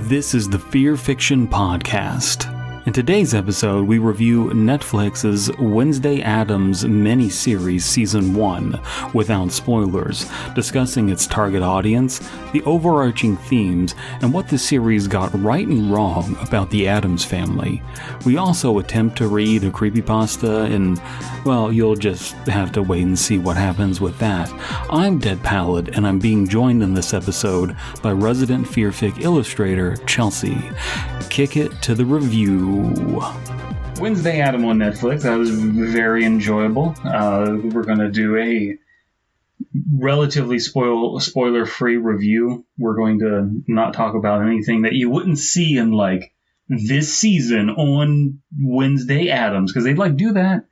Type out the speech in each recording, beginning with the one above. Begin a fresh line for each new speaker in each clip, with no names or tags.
This is the Fearfic Podcast. In today's episode, we review Netflix's Wednesday Addams miniseries Season 1, without spoilers, discussing its target audience, the overarching themes, and what the series got right and wrong about the Addams family. We also attempt to read a creepypasta, and, well, you'll just have to wait and see what happens with that. I'm Dead Pallid, and I'm being joined in this episode by resident Fearfic illustrator Chelsea. Kick it to the review.
Wednesday Addams on Netflix. That was very enjoyable. We're going to do a relatively spoiler-free review. We're going to not talk about anything that you wouldn't see in like this season on Wednesday Addams, because they'd do that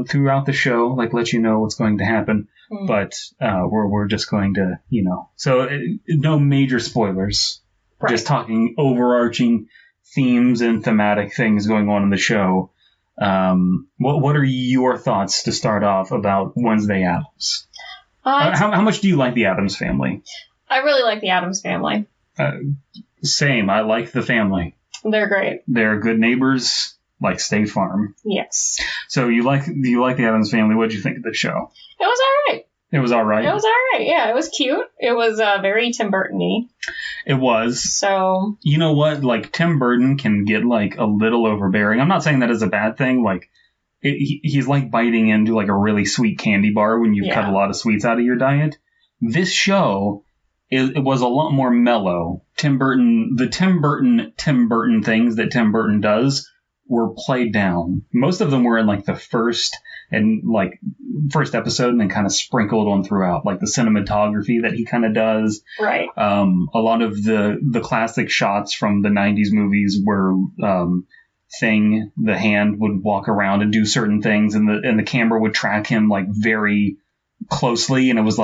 throughout the show, let you know what's going to happen. But we're just going to, so no major spoilers. Right. Just talking overarching themes and thematic things going on in the show. What are your thoughts to start off about Wednesday Addams? How much do you like the Addams family?
I really like the Addams family.
Same. I like the family.
They're great.
They're good neighbors, like State Farm.
Yes.
So do you like the Addams family? What did you think of the show?
It was all right.
It was all right?
It was all right, yeah. It was cute. It was very Tim Burton-y.
It was.
So...
You know what? Tim Burton can get, a little overbearing. I'm not saying that is a bad thing. He's like biting into, a really sweet candy bar when you cut a lot of sweets out of your diet. This show, it was a lot more mellow. The Tim Burton things that Tim Burton does were played down. Most of them were in, the first episode and then kind of sprinkled on throughout, the cinematography that he kind of does.
Right.
A lot of the classic shots from the 90s movies where Thing, the hand, would walk around and do certain things, and the camera would track him very closely, and it was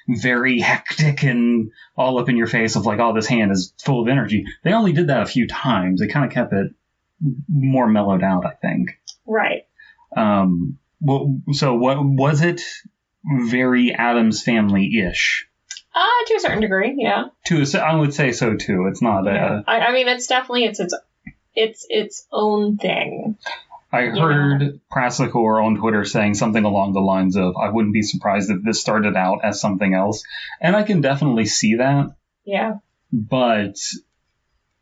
very hectic and all up in your face of oh, this hand is full of energy. They only did that a few times. They kind of kept it more mellowed out, I think.
Right.
So what was it? Very Addams Family-ish.
To a certain degree, yeah.
I would say so too. It's not.
Yeah. I mean, it's definitely its own thing.
I heard Prassicor on Twitter saying something along the lines of, "I wouldn't be surprised if this started out as something else," and I can definitely see that.
Yeah.
But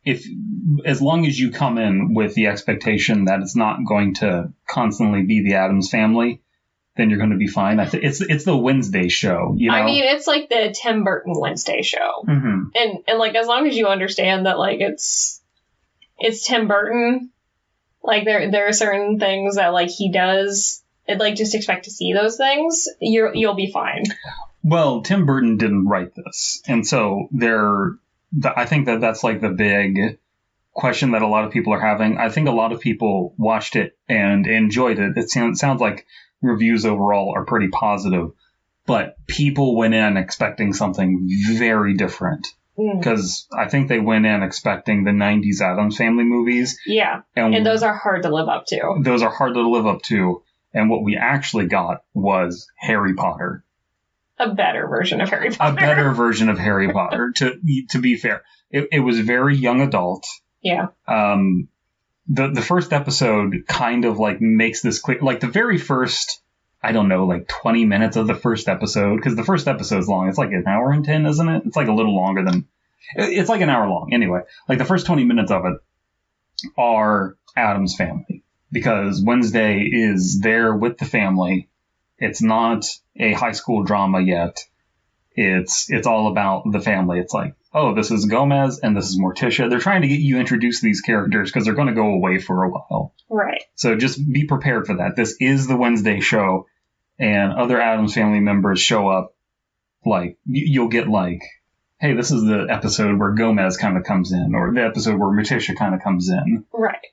as long as you come in with the expectation that it's not going to constantly be the Addams family, then you're going to be fine. It's the Wednesday show,
I mean, it's the Tim Burton Wednesday show.
Mm-hmm.
And as long as you understand that it's Tim Burton, there are certain things that he does, and just expect to see those things, you'll be fine.
Well, Tim Burton didn't write this, and so I think that's the big question that a lot of people are having. I think a lot of people watched it and enjoyed it. It sounds like reviews overall are pretty positive, but people went in expecting something very different. Because I think they went in expecting the 90s Addams Family movies.
Yeah, and those are hard to live up to. And what we actually got was Harry Potter. A better version of Harry Potter. To be fair. It was very young adult. Yeah.
The first episode kind of makes this clear. The very first, 20 minutes of the first episode, because the first episode's long. It's an hour and 10, isn't it? It's a little longer than... It's an hour long. Anyway, the first 20 minutes of it are Addams Family, because Wednesday is there with the family. It's not a high school drama yet. It's all about the family. It's oh, this is Gomez and this is Morticia. They're trying to get you introduced to these characters because they're going to go away for a while.
Right.
So just be prepared for that. This is the Wednesday show, and other Addams Family members show up. You'll get hey, this is the episode where Gomez kind of comes in, or the episode where Morticia kind of comes in.
Right.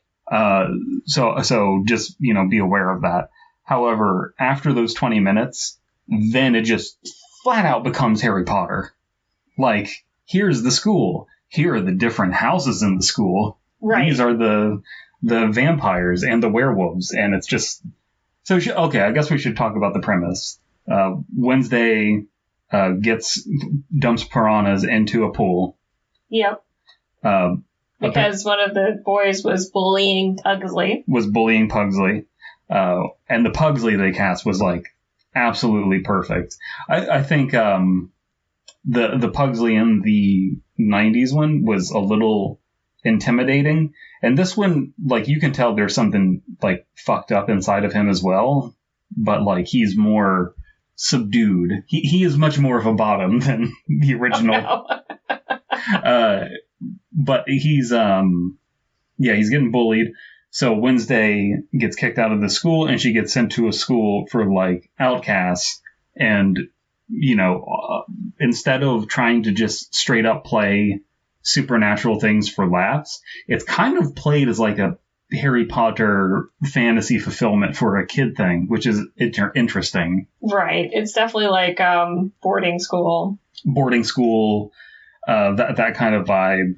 So just, be aware of that. However, after those 20 minutes, then it just flat out becomes Harry Potter. Here's the school. Here are the different houses in the school.
Right.
These are the vampires and the werewolves. And it's just... So, okay, I guess we should talk about the premise. Wednesday dumps piranhas into a pool.
Yep. Because one of the boys was bullying Pugsley.
And the Pugsley they cast was like absolutely perfect. I think the Pugsley in the 90s one was a little intimidating, and this one, like, you can tell there's something like fucked up inside of him as well, but like he's more subdued. He is much more of a bottom than the original. Oh, no. But he's he's getting bullied. So Wednesday gets kicked out of the school, and she gets sent to a school for like outcasts. And instead of trying to just straight up play supernatural things for laughs, it's kind of played as like a Harry Potter fantasy fulfillment for a kid thing, which is interesting.
Right. It's definitely like boarding school. That kind of vibe.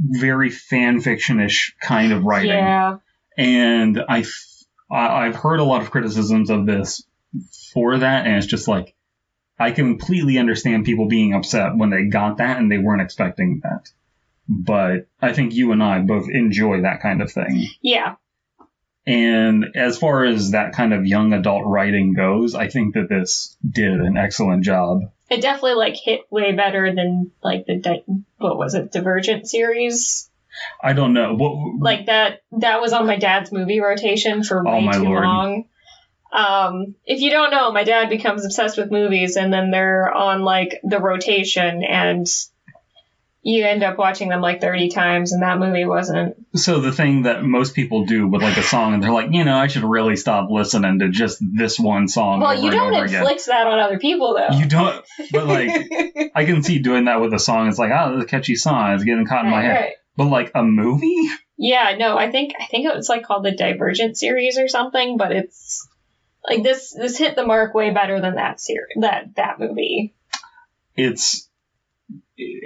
Very fan fiction-ish kind of writing. Yeah. And I've heard a lot of criticisms of this for that, and it's just like, I completely understand people being upset when they got that and they weren't expecting that. But I think you and I both enjoy that kind of thing. Yeah.
And as far as that kind of young adult writing goes, I think that this did an excellent job.
It definitely like hit way better than like the Divergent series.
I don't know.
Like that was on my dad's movie rotation for way too long. If you don't know, my dad becomes obsessed with movies, and then they're on like the rotation, and you end up watching them like 30 times, and that movie wasn't. So the thing that most people do with like a song, and they're like, I should really stop listening to just this one song. Well, you don't inflict that on other people, though. You don't, but like, I can see doing that with a song. It's like, it's a catchy song. It's getting caught in my head. Right. But like a movie? Yeah, no, I think it was like called the Divergent series or something, but it's like this hit the mark way better than that series, that movie.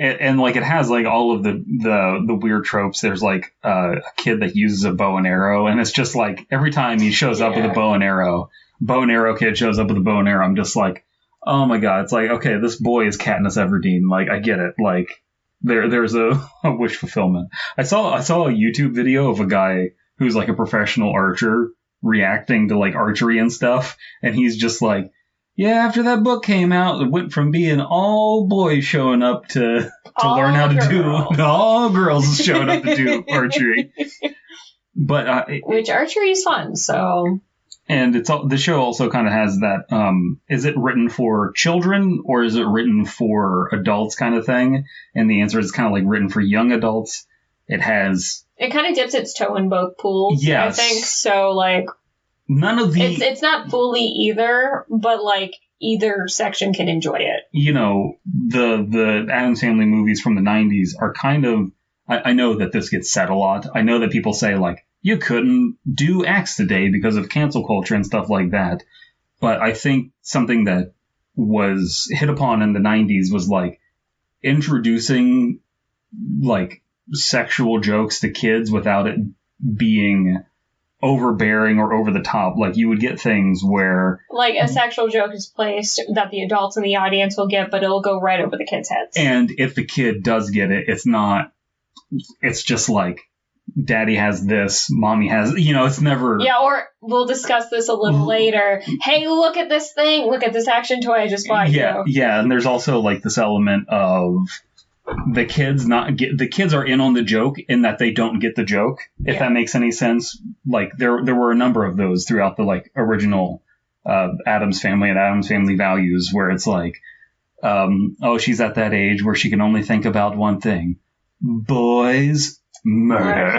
And like it has like all of the weird tropes. There's like a kid that uses a bow and arrow, and it's just like every time he shows up with a bow and arrow kid shows up with a bow and arrow, I'm just like, oh my god. It's like, okay, this boy is Katniss Everdeen. Like, I get it. Like there's a wish fulfillment. I saw a YouTube video of a guy who's like a professional archer reacting to like archery and stuff, and he's just like, yeah, after that book came out, it went from being all boys showing up to learn how to do all girls showing up to do archery. But which archery is fun, so. And the show also kind of has that. Is it written for children or is it written for adults kind of thing? And the answer is kind of like written for young adults. It kind of dips its toe in both pools. Yes. I think so. Like. None of the... It's not fully either, but, like, either section can enjoy it. The Addams Family movies from the 90s are kind of... I know that this gets said a lot. I know that people say, like, you couldn't do Axe today because of cancel culture and stuff like that. But I think something that was hit upon in the 90s was, like, introducing, like, sexual jokes to kids without it being overbearing or over the top. Like, you would get things where like a sexual joke is placed that the adults in the audience will get, but it'll go right over the kids' heads. And if the kid does get it, it's just like, daddy has this, mommy has, it's never. Yeah, or we'll discuss this a little later. Hey, look at this thing. Look at this action toy I just bought you. Yeah, and there's also like this element of the kids are in on the joke in that they don't get the joke, if that makes any sense. Like there were a number of those throughout the like original Addams Family and Addams Family Values, where it's like, she's at that age where she can only think about one thing: boys, murder.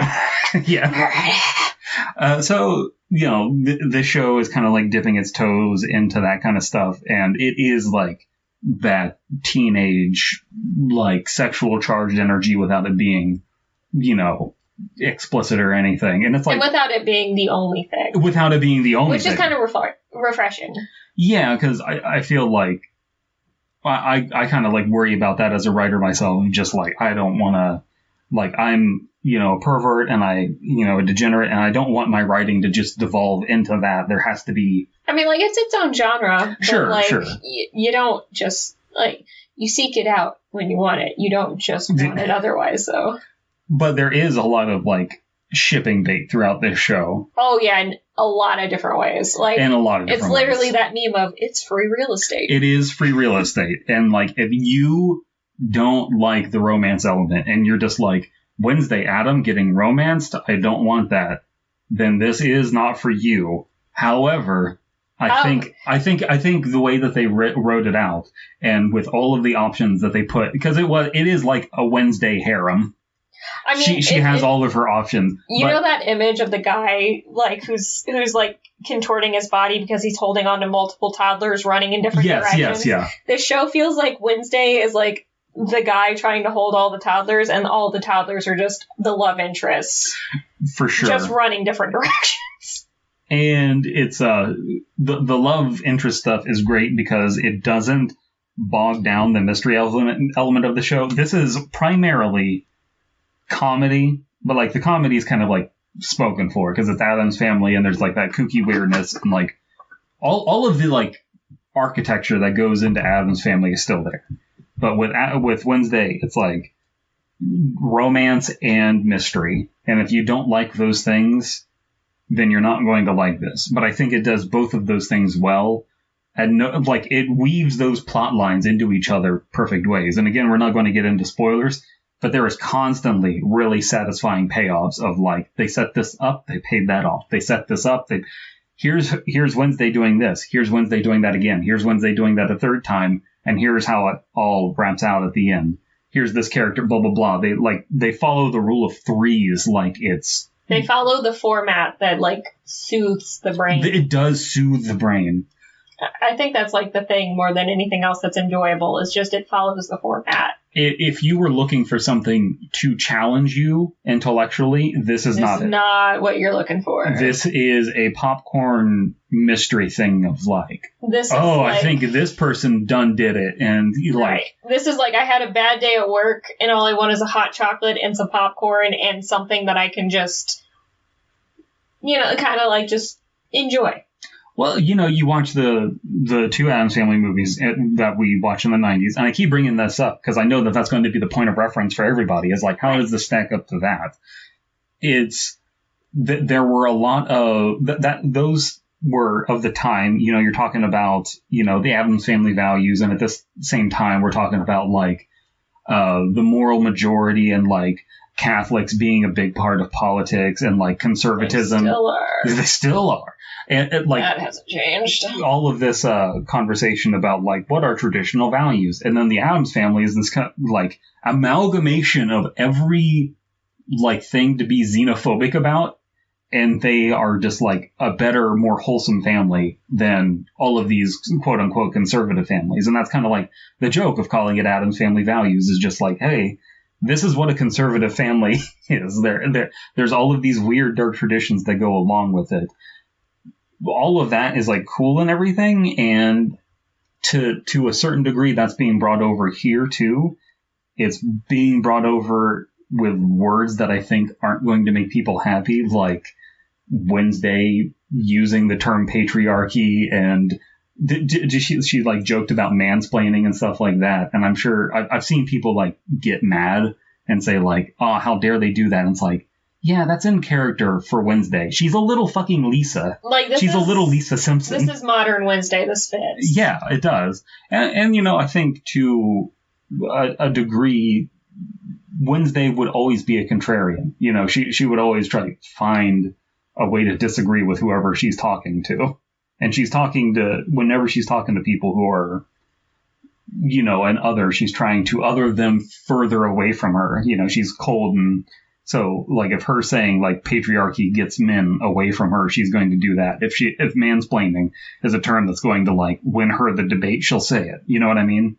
Yeah. So this show is kind of like dipping its toes into that kind of stuff, and it is like that teenage, like, sexual charged energy without it being, explicit or anything. And it's like... And without it being the only thing. Which is kind of refreshing. Yeah, because I feel like I kind of, like, worry about that as a writer myself. Just, like, I don't want to... Like, I'm, a pervert and a degenerate, and I don't want my writing to just devolve into that. There has to be... I mean, like, it's its own genre. Sure, but, like, sure. You don't just... like, you seek it out when you want it. You don't just want it otherwise, though.
But there is a lot of, like, shipping bait throughout this show.
Oh, yeah, in a lot of different ways. Like,
in a lot of different
ways. It's literally
ways.
that meme of, it's free real estate.
It is free real estate. And, like, if you don't like the romance element and you're just like, Wednesday Adam getting romanced, I don't want that, then this is not for you. However, I think the way that they wrote it out, and with all of the options that they put, because it is like a Wednesday harem. I mean, she has all of her options.
You know that image of the guy, like, who's like contorting his body because he's holding on to multiple toddlers running in different directions?
Yes, yeah.
This show feels like Wednesday is like the guy trying to hold all the toddlers, and all the toddlers are just the love interests.
For sure.
Just running different directions.
And it's the love interest stuff is great because it doesn't bog down the mystery element of the show. This is primarily comedy, but like the comedy is kind of like spoken for because it's Addams Family and there's like that kooky weirdness and like all of the like architecture that goes into Addams Family is still there. But with Wednesday, it's like romance and mystery. And if you don't like those things, then you're not going to like this. But I think it does both of those things well. And it weaves those plot lines into each other perfect ways. And again, we're not going to get into spoilers, but there is constantly really satisfying payoffs of like, they set this up, they paid that off. They set this up, here's Wednesday doing this. Here's Wednesday doing that again. Here's Wednesday doing that a third time. And here's how it all wraps out at the end. Here's this character, blah, blah, blah. They follow the rule of threes like it's...
They follow the format that, like, soothes the brain.
It does soothe the brain.
I think that's, like, the thing more than anything else that's enjoyable, is just it follows the format.
If you were looking for something to challenge you intellectually, this is not it.
This is not what you're looking for.
This is a popcorn mystery thing of like, I think this person done did it. And
right. This is like, I had a bad day at work and all I want is a hot chocolate and some popcorn and something that I can just, kind of like just enjoy.
Well, you watch the two Addams Family movies that we watch in the 90s, and I keep bringing this up because I know that that's going to be the point of reference for everybody, is like, how does this stack up to that? It's there were a lot of those were of the time, you're talking about, the Addams Family values, and at this same time, we're talking about like the moral majority and like Catholics being a big part of politics and like conservatism. They still are. And like
that hasn't changed.
All of this conversation about like what are traditional values, and then the Addams Family is this kind of, like amalgamation of every like thing to be xenophobic about, and they are just like a better, more wholesome family than all of these quote unquote conservative families, and that's kind of like the joke of calling it Addams Family values is just like, hey, this is what a conservative family is. There's all of these weird dark traditions that go along with it. All of that is like cool and everything, and to a certain degree that's being brought over here too. It's being brought over with words that I think aren't going to make people happy, like Wednesday using the term patriarchy, and she like joked about mansplaining and stuff like that, and I'm sure I've seen people like get mad and say like, oh, how dare they do that, and it's like, yeah, that's in character for Wednesday. She's a little fucking Lisa. She's a little Lisa Simpson.
This is modern Wednesday. This fits.
Yeah, it does. And I think to a degree, Wednesday would always be a contrarian. She would always try to find a way to disagree with whoever she's talking to. And whenever she's talking to people who are, and other, she's trying to other them further away from her. She's cold, and so, like, if her saying, like, patriarchy gets men away from her, she's going to do that. If mansplaining is a term that's going to, like, win her the debate, she'll say it. You know what I mean?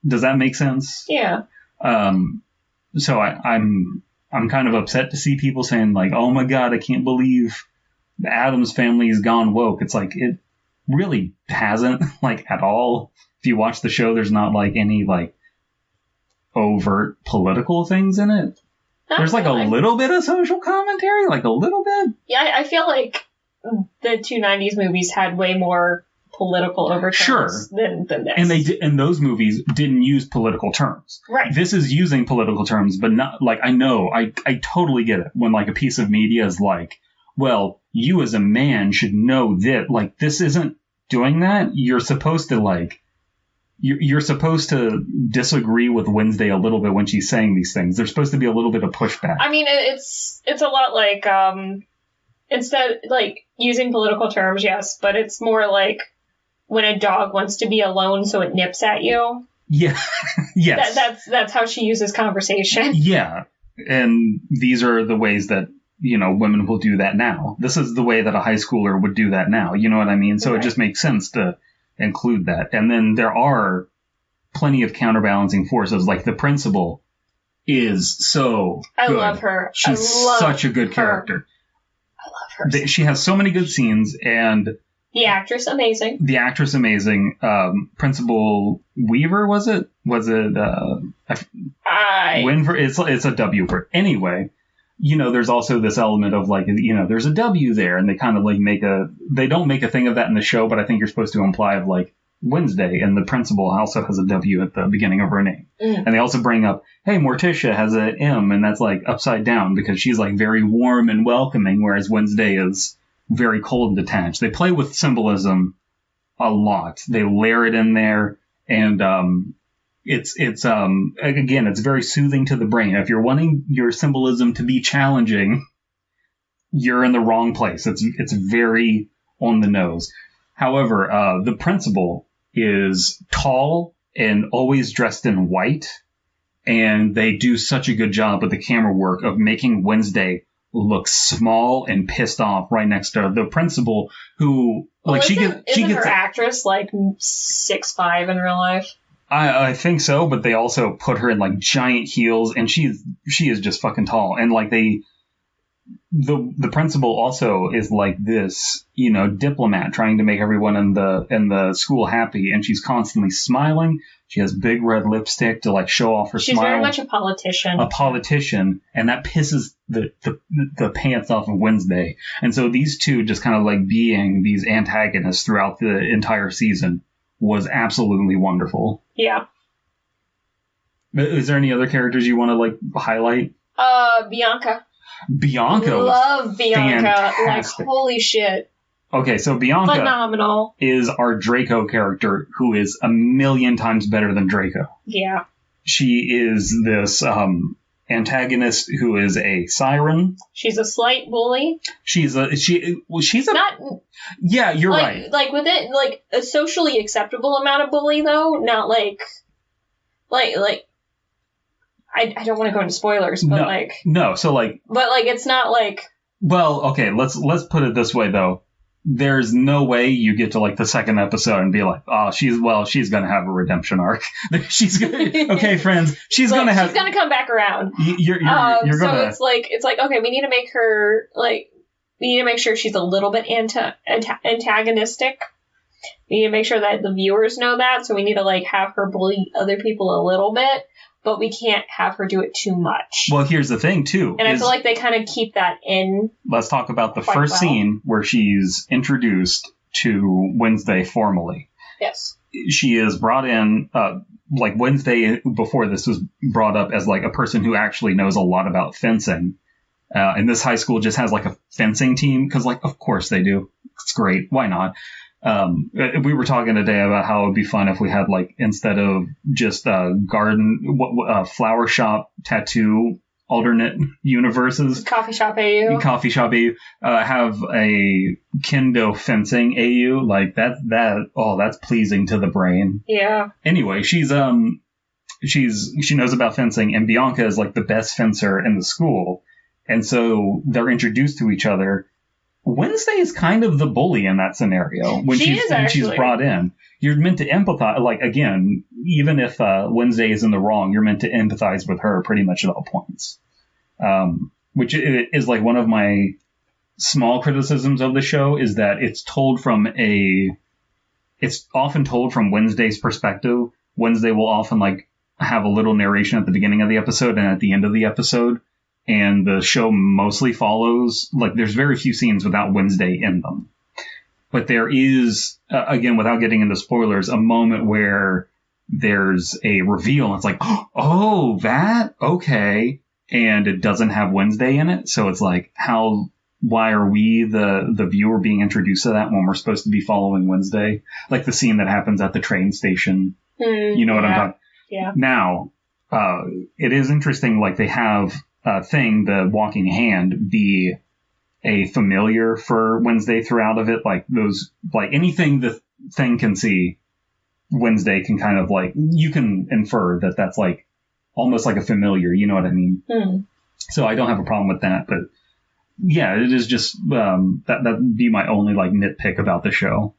Does that make sense?
Yeah.
So I'm kind of upset to see people saying, like, oh my God, I can't believe the Addams Family has gone woke. It's like, it really hasn't, like, at all. If you watch the show, there's not, like, any, like, overt political things in it. There's like a little bit of social commentary, like a little bit.
Yeah, I feel like the two 90s movies had way more political overtones than this.
And those movies didn't use political terms.
Right.
This is using political terms, but not like, I totally get it when like a piece of media is like, well, you as a man should know that, like, this isn't doing that. You're supposed to like, you're supposed to disagree with Wednesday a little bit when she's saying these things. There's supposed to be a little bit of pushback.
I mean, it's a lot like, instead, like, using political terms, yes, but it's more like when a dog wants to be alone, so it nips at you.
Yeah. Yes.
That's how she uses conversation.
Yeah. And these are the ways that, you know, women will do that now. This is the way that a high schooler would do that now. You know what I mean? So It just makes sense to include that. And then there are plenty of counterbalancing forces. Like the principal is so good.
I love her.
She's such a good character.
I love her.
She has so many good scenes, and
the actress amazing.
Principal Weaver, was it? Winver? It's a W for anyway. You know, there's also this element of like, you know, there's a W there, and they kind of like they don't make a thing of that in the show, but I think you're supposed to imply of like Wednesday, and the principal also has a W at the beginning of her name. And they also bring up, hey, Morticia has an M, and that's like upside down because she's like very warm and welcoming, whereas Wednesday is very cold and detached. They play with symbolism a lot. They layer it in there, and it's again, it's very soothing to the brain. If you're wanting your symbolism to be challenging, you're in the wrong place. It's very on the nose. However, the principal is tall and always dressed in white, and they do such a good job with the camera work of making Wednesday look small and pissed off right next to the principal, who
isn't her actress like 6'5" in real life?
I think so, but they also put her in like giant heels, and she is just fucking tall. And like the principal also is like this, you know, diplomat trying to make everyone in the school happy, and she's constantly smiling. She has big red lipstick to like show off her smile.
She's very much a politician.
And that pisses the pants off of Wednesday. And so these two just kind of like being these antagonists throughout the entire season was absolutely wonderful.
Yeah.
Is there any other characters you want to like highlight?
Bianca.
Love
Bianca.
Fantastic.
Like, holy shit.
Okay, so Bianca
phenomenal
is our Draco character, who is a million times better than Draco.
Yeah.
She is this antagonist who is a siren.
She's a slight bully.
She's a
not.
Yeah, you're right.
Like within like a socially acceptable amount of bully, though, not like. I don't want to go into spoilers, but but it's not like.
Well, okay, let's put it this way though. There's no way you get to like the second episode and be like, oh, she's gonna have a redemption arc. She's gonna, okay, friends, she's gonna
come back around.
You're gonna.
So it's like okay, we need to make her like. We need to make sure she's a little bit antagonistic. We need to make sure that the viewers know that. So we need to like have her bully other people a little bit, but we can't have her do it too much.
Well, here's the thing too.
And I feel like they kind of keep that in.
Let's talk about the first scene where she's introduced to Wednesday formally.
Yes.
She is brought in, like Wednesday before this was brought up as like a person who actually knows a lot about fencing. And this high school just has like a fencing team because like, of course they do. It's great. Why not? We were talking today about how it would be fun if we had like, instead of just flower shop tattoo alternate universes,
coffee shop AU,
have a kendo fencing AU, like that's pleasing to the brain.
Yeah.
Anyway, she knows about fencing, and Bianca is like the best fencer in the school. And so they're introduced to each other. Wednesday is kind of the bully in that scenario when she's brought in. You're meant to empathize. Like, again, even if Wednesday is in the wrong, you're meant to empathize with her pretty much at all points. Which is like one of my small criticisms of the show, is that it's often told from Wednesday's perspective. Wednesday will often like have a little narration at the beginning of the episode and at the end of the episode. And the show mostly follows, like, there's very few scenes without Wednesday in them. But there is again, without getting into spoilers, a moment where there's a reveal and it's like, oh, that? Okay. And it doesn't have Wednesday in it. So it's like, why are we, the viewer, being introduced to that when we're supposed to be following Wednesday? Like the scene that happens at the train station. You know what I'm talking?
Yeah.
Now, it is interesting, like they have a thing, the walking hand, be a familiar for Wednesday throughout of it. Like anything the thing can see, Wednesday can kind of like, you can infer that that's like almost like a familiar, you know what I mean? So I don't have a problem with that, but yeah, it is just, that'd be my only like nitpick about the show.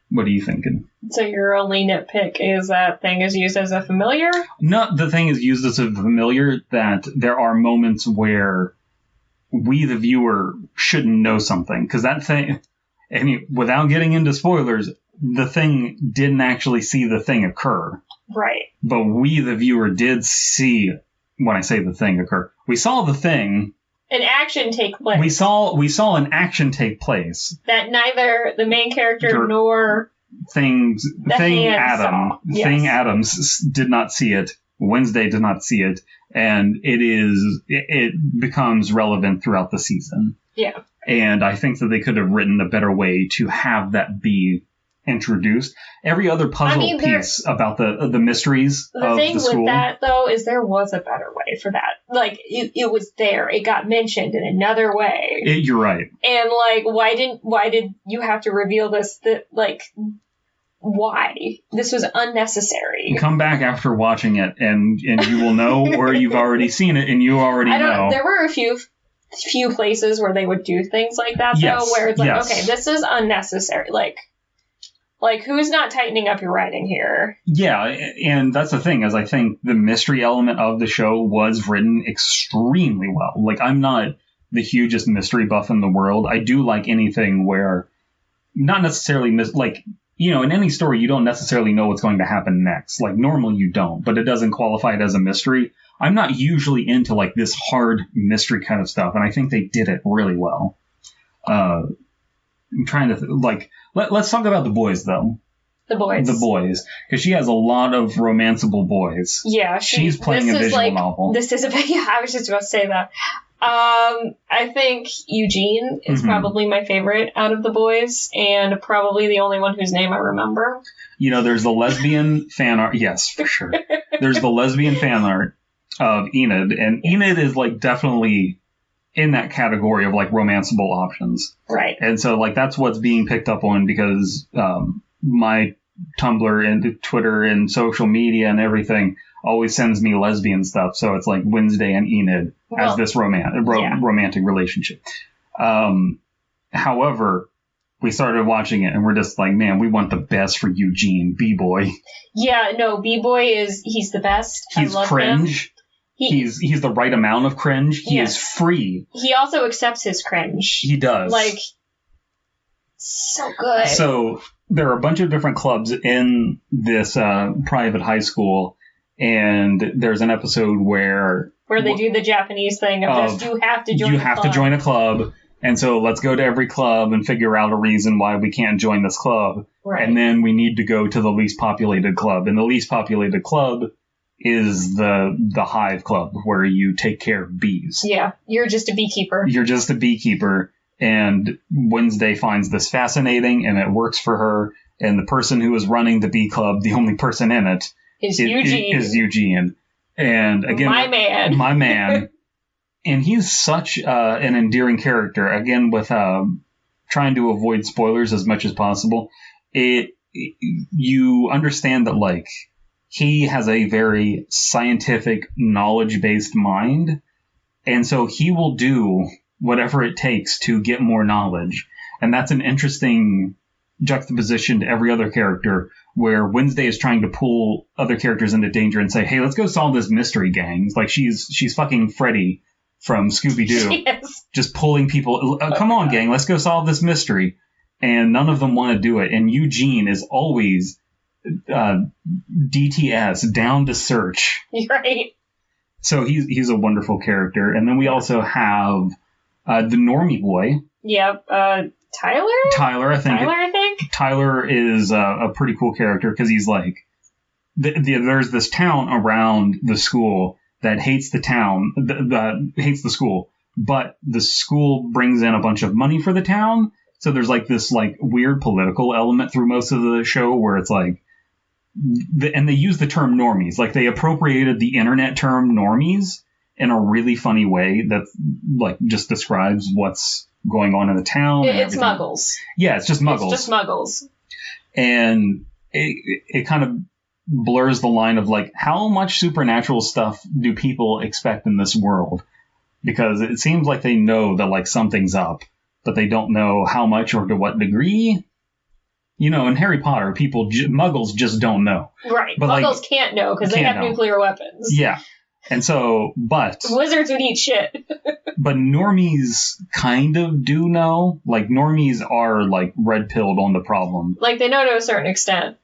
What are you thinking?
So your only nitpick is that thing is used as a familiar?
No, the thing is used as a familiar, that there are moments where we, the viewer, shouldn't know something. Because that thing, without getting into spoilers, the thing didn't actually see the thing occur.
Right.
But we, the viewer, did see, when I say the thing occur, we saw the thing.
An action take place.
We saw an action take place
that neither the main character nor
Thing
Yes.
Addams did not see it. Wednesday did not see it, and it becomes relevant throughout the season.
Yeah.
And I think that they could have written a better way to have that be introduced. Every other puzzle piece about the mysteries of the school. The thing with
that, though, is there was a better way for that. Like, it was there. It got mentioned in another way.
You're right.
And, like, why did you have to reveal this? Why? This was unnecessary.
Come back after watching it, and you will know, or you've already seen it, and you already know.
There were a few places where they would do things like that, though, where it's like, okay, this is unnecessary. Like, who's not tightening up your writing here? Yeah,
and that's the thing, is I think the mystery element of the show was written extremely well. Like, I'm not the hugest mystery buff in the world. I do like anything where, not necessarily, in any story, you don't necessarily know what's going to happen next. Like, normally you don't, but it doesn't qualify it as a mystery. I'm not usually into, like, this hard mystery kind of stuff, and I think they did it really well. I'm trying to, let's talk about the boys, though.
The boys.
Because she has a lot of romanceable boys.
Yeah.
She's playing a visual novel.
I was just about to say that. I think Eugene is probably my favorite out of the boys, and probably the only one whose name I remember.
There's the lesbian fan art. Yes, for sure. There's the lesbian fan art of Enid, and Enid is, definitely in that category of, romanceable options.
Right.
And so, that's what's being picked up on, because my Tumblr and Twitter and social media and everything always sends me lesbian stuff. So it's like Wednesday and Enid as this romantic relationship. However, we started watching it and we're just like, man, we want the best for Eugene, B-Boy.
Yeah, no, B-Boy he's the best.
He's cringe. Him. He's the right amount of cringe. He is free.
He also accepts his cringe.
He does.
So good.
So there are a bunch of different clubs in this private high school, and there's an episode where
they do the Japanese thing of just, you have to join
to join a club, and so let's go to every club and figure out a reason why we can't join this club.
Right.
And then we need to go to the least populated club, and the least populated club is the hive club, where you take care of bees.
Yeah, you're just a beekeeper.
And Wednesday finds this fascinating, and it works for her. And the person who is running the bee club, the only person in it, is Eugene. And again, my man. And he's such an endearing character. Again, with trying to avoid spoilers as much as possible, you understand that he has a very scientific, knowledge-based mind, and so he will do whatever it takes to get more knowledge. And that's an interesting juxtaposition to every other character, where Wednesday is trying to pull other characters into danger and say, hey, let's go solve this mystery, gangs. She's fucking Freddy from Scooby-Doo.
Yes.
Just pulling people. Come on, gang, let's go solve this mystery. And none of them want to do it. And Eugene is always DTS, down to search.
Right.
So he's a wonderful character. And then we also have the normie boy.
Yep.
Tyler, I think.
Tyler, I think?
Tyler is a pretty cool character because he's like, there's this town around the school that hates the town, that hates the school, but the school brings in a bunch of money for the town. So there's like this like weird political element through most of the show where it's like, and they use the term normies. Like they appropriated the internet term normies in a really funny way that like just describes what's going on in the town.
It's muggles.
Yeah, it's just muggles.
It's just muggles.
And it kind of blurs the line of like, how much supernatural stuff do people expect in this world? Because it seems like they know that like something's up, but they don't know how much or to what degree. You know, in Harry Potter, muggles just don't know.
Right.
But
muggles
like,
can't know because they have nuclear weapons.
Yeah. And so, but...
Wizards would eat shit.
But normies kind of do know. Like, normies are, like, red-pilled on the problem.
Like, they know to a certain extent.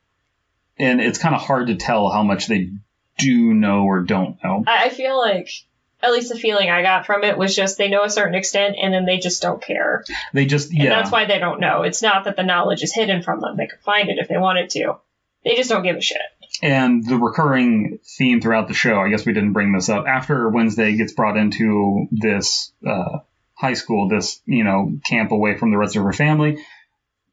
And it's kind of hard to tell how much they do know or don't know.
I feel like, at least the feeling I got from it was just they know a certain extent and then they just don't care.
They just, yeah.
And that's why they don't know. It's not that the knowledge is hidden from them. They could find it if they wanted to. They just don't give a shit.
And the recurring theme throughout the show, I guess we didn't bring this up, after Wednesday gets brought into this high school, this, you know, camp away from the rest of her family,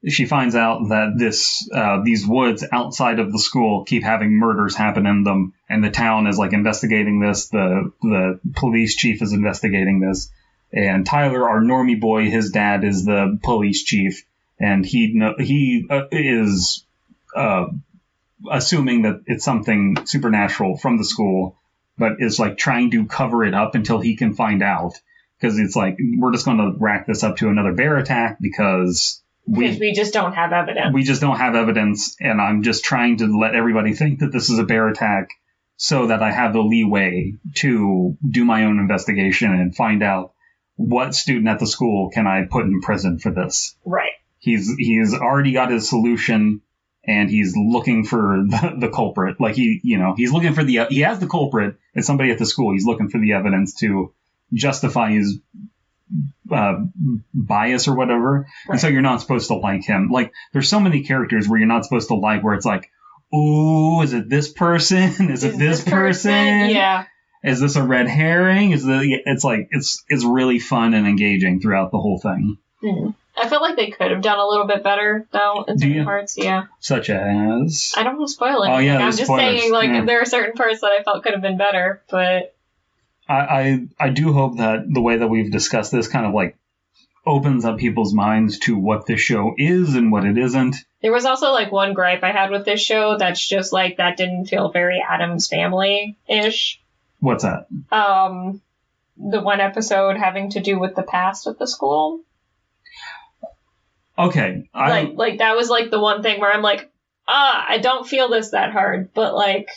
she finds out that these woods outside of the school keep having murders happen in them, and the town is like investigating this. The police chief is investigating this, and Tyler, our normie boy, his dad is the police chief, and he is assuming that it's something supernatural from the school, but is like trying to cover it up until he can find out, because it's like, we're just going to rack this up to another bear attack because we
just don't have evidence.
We just don't have evidence, and I'm just trying to let everybody think that this is a bear attack so that I have the leeway to do my own investigation and find out what student at the school can I put in prison for this.
Right.
He's already got his solution, and he's looking for the culprit. Like he's looking for he has the culprit. It's somebody at the school. He's looking for the evidence to justify his bias or whatever. Right. And so you're not supposed to like him. Like, there's so many characters where you're not supposed to like, where it's like, ooh, is it this person? Is it this person?
Yeah.
Is this a red herring? It's like, it's really fun and engaging throughout the whole thing.
I feel like they could have done a little bit better, though, in certain parts, yeah.
Such as?
I don't want to spoil it.
Oh, yeah,
I'm just saying, like, there are certain parts that I felt could have been better, but...
I do hope that the way that we've discussed this kind of, like, opens up people's minds to what this show is and what it isn't.
There was also, like, one gripe I had with this show that's just, like, that didn't feel very Addams Family-ish.
What's that?
The one episode having to do with the past at the school.
Okay.
Like that was, like, the one thing where I'm like, I don't feel this that hard, but, like...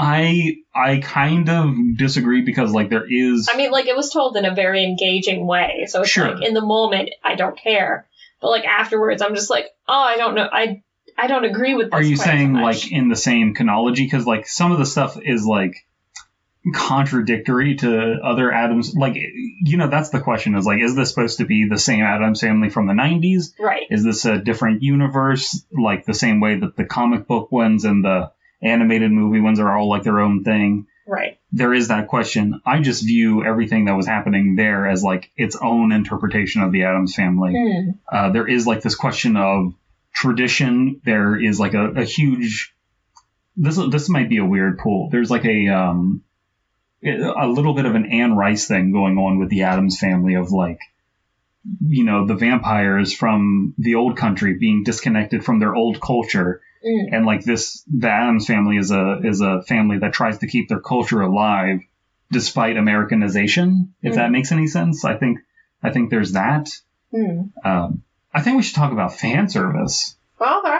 I kind of disagree because, like, there is...
I mean, like, it was told in a very engaging way, so it's
sure.
Like, in the moment, I don't care. But, like, afterwards, I'm just like, I don't know, I don't agree with this.
Are you saying,
so
like, in the same chronology? Because, like, some of the stuff is, like, contradictory to other Addams... Like, you know, that's the question, is, like, is this supposed to be the same Addams Family from the 90s?
Right.
Is this a different universe, like, the same way that the comic book ones and the animated movie ones are all like their own thing?
Right.
There is that question. I just view everything that was happening there as like its own interpretation of the Addams Family. There is like this question of tradition. There is like a huge... This might be a weird pull. There's like a little bit of an Anne Rice thing going on with the Addams Family of, like, you know, the vampires from the old country being disconnected from their old culture. And like the Addams Family is a family that tries to keep their culture alive despite Americanization, if that makes any sense. I think there's that. I think we should talk about fan service.
Okay.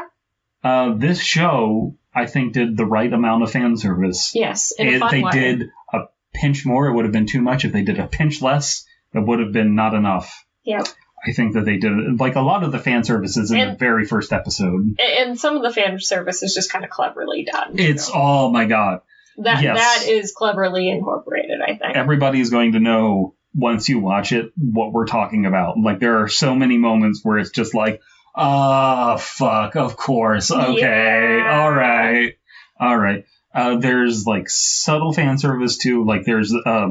This show, I think, did the right amount of fan service.
Yes, in a fun
way. If they did a pinch more, it would have been too much. If they did a pinch less, it would have been not enough.
Yep.
I think that they did, like, a lot of the fan services in the very first episode.
And some of the fan service is just kind of cleverly done.
Oh my god.
That is cleverly incorporated, I think.
Everybody is going to know once you watch it, what we're talking about. Like, there are so many moments where it's just like, oh, fuck, of course. Okay.
Yeah.
All right. There's like subtle fan service too. Like, there's a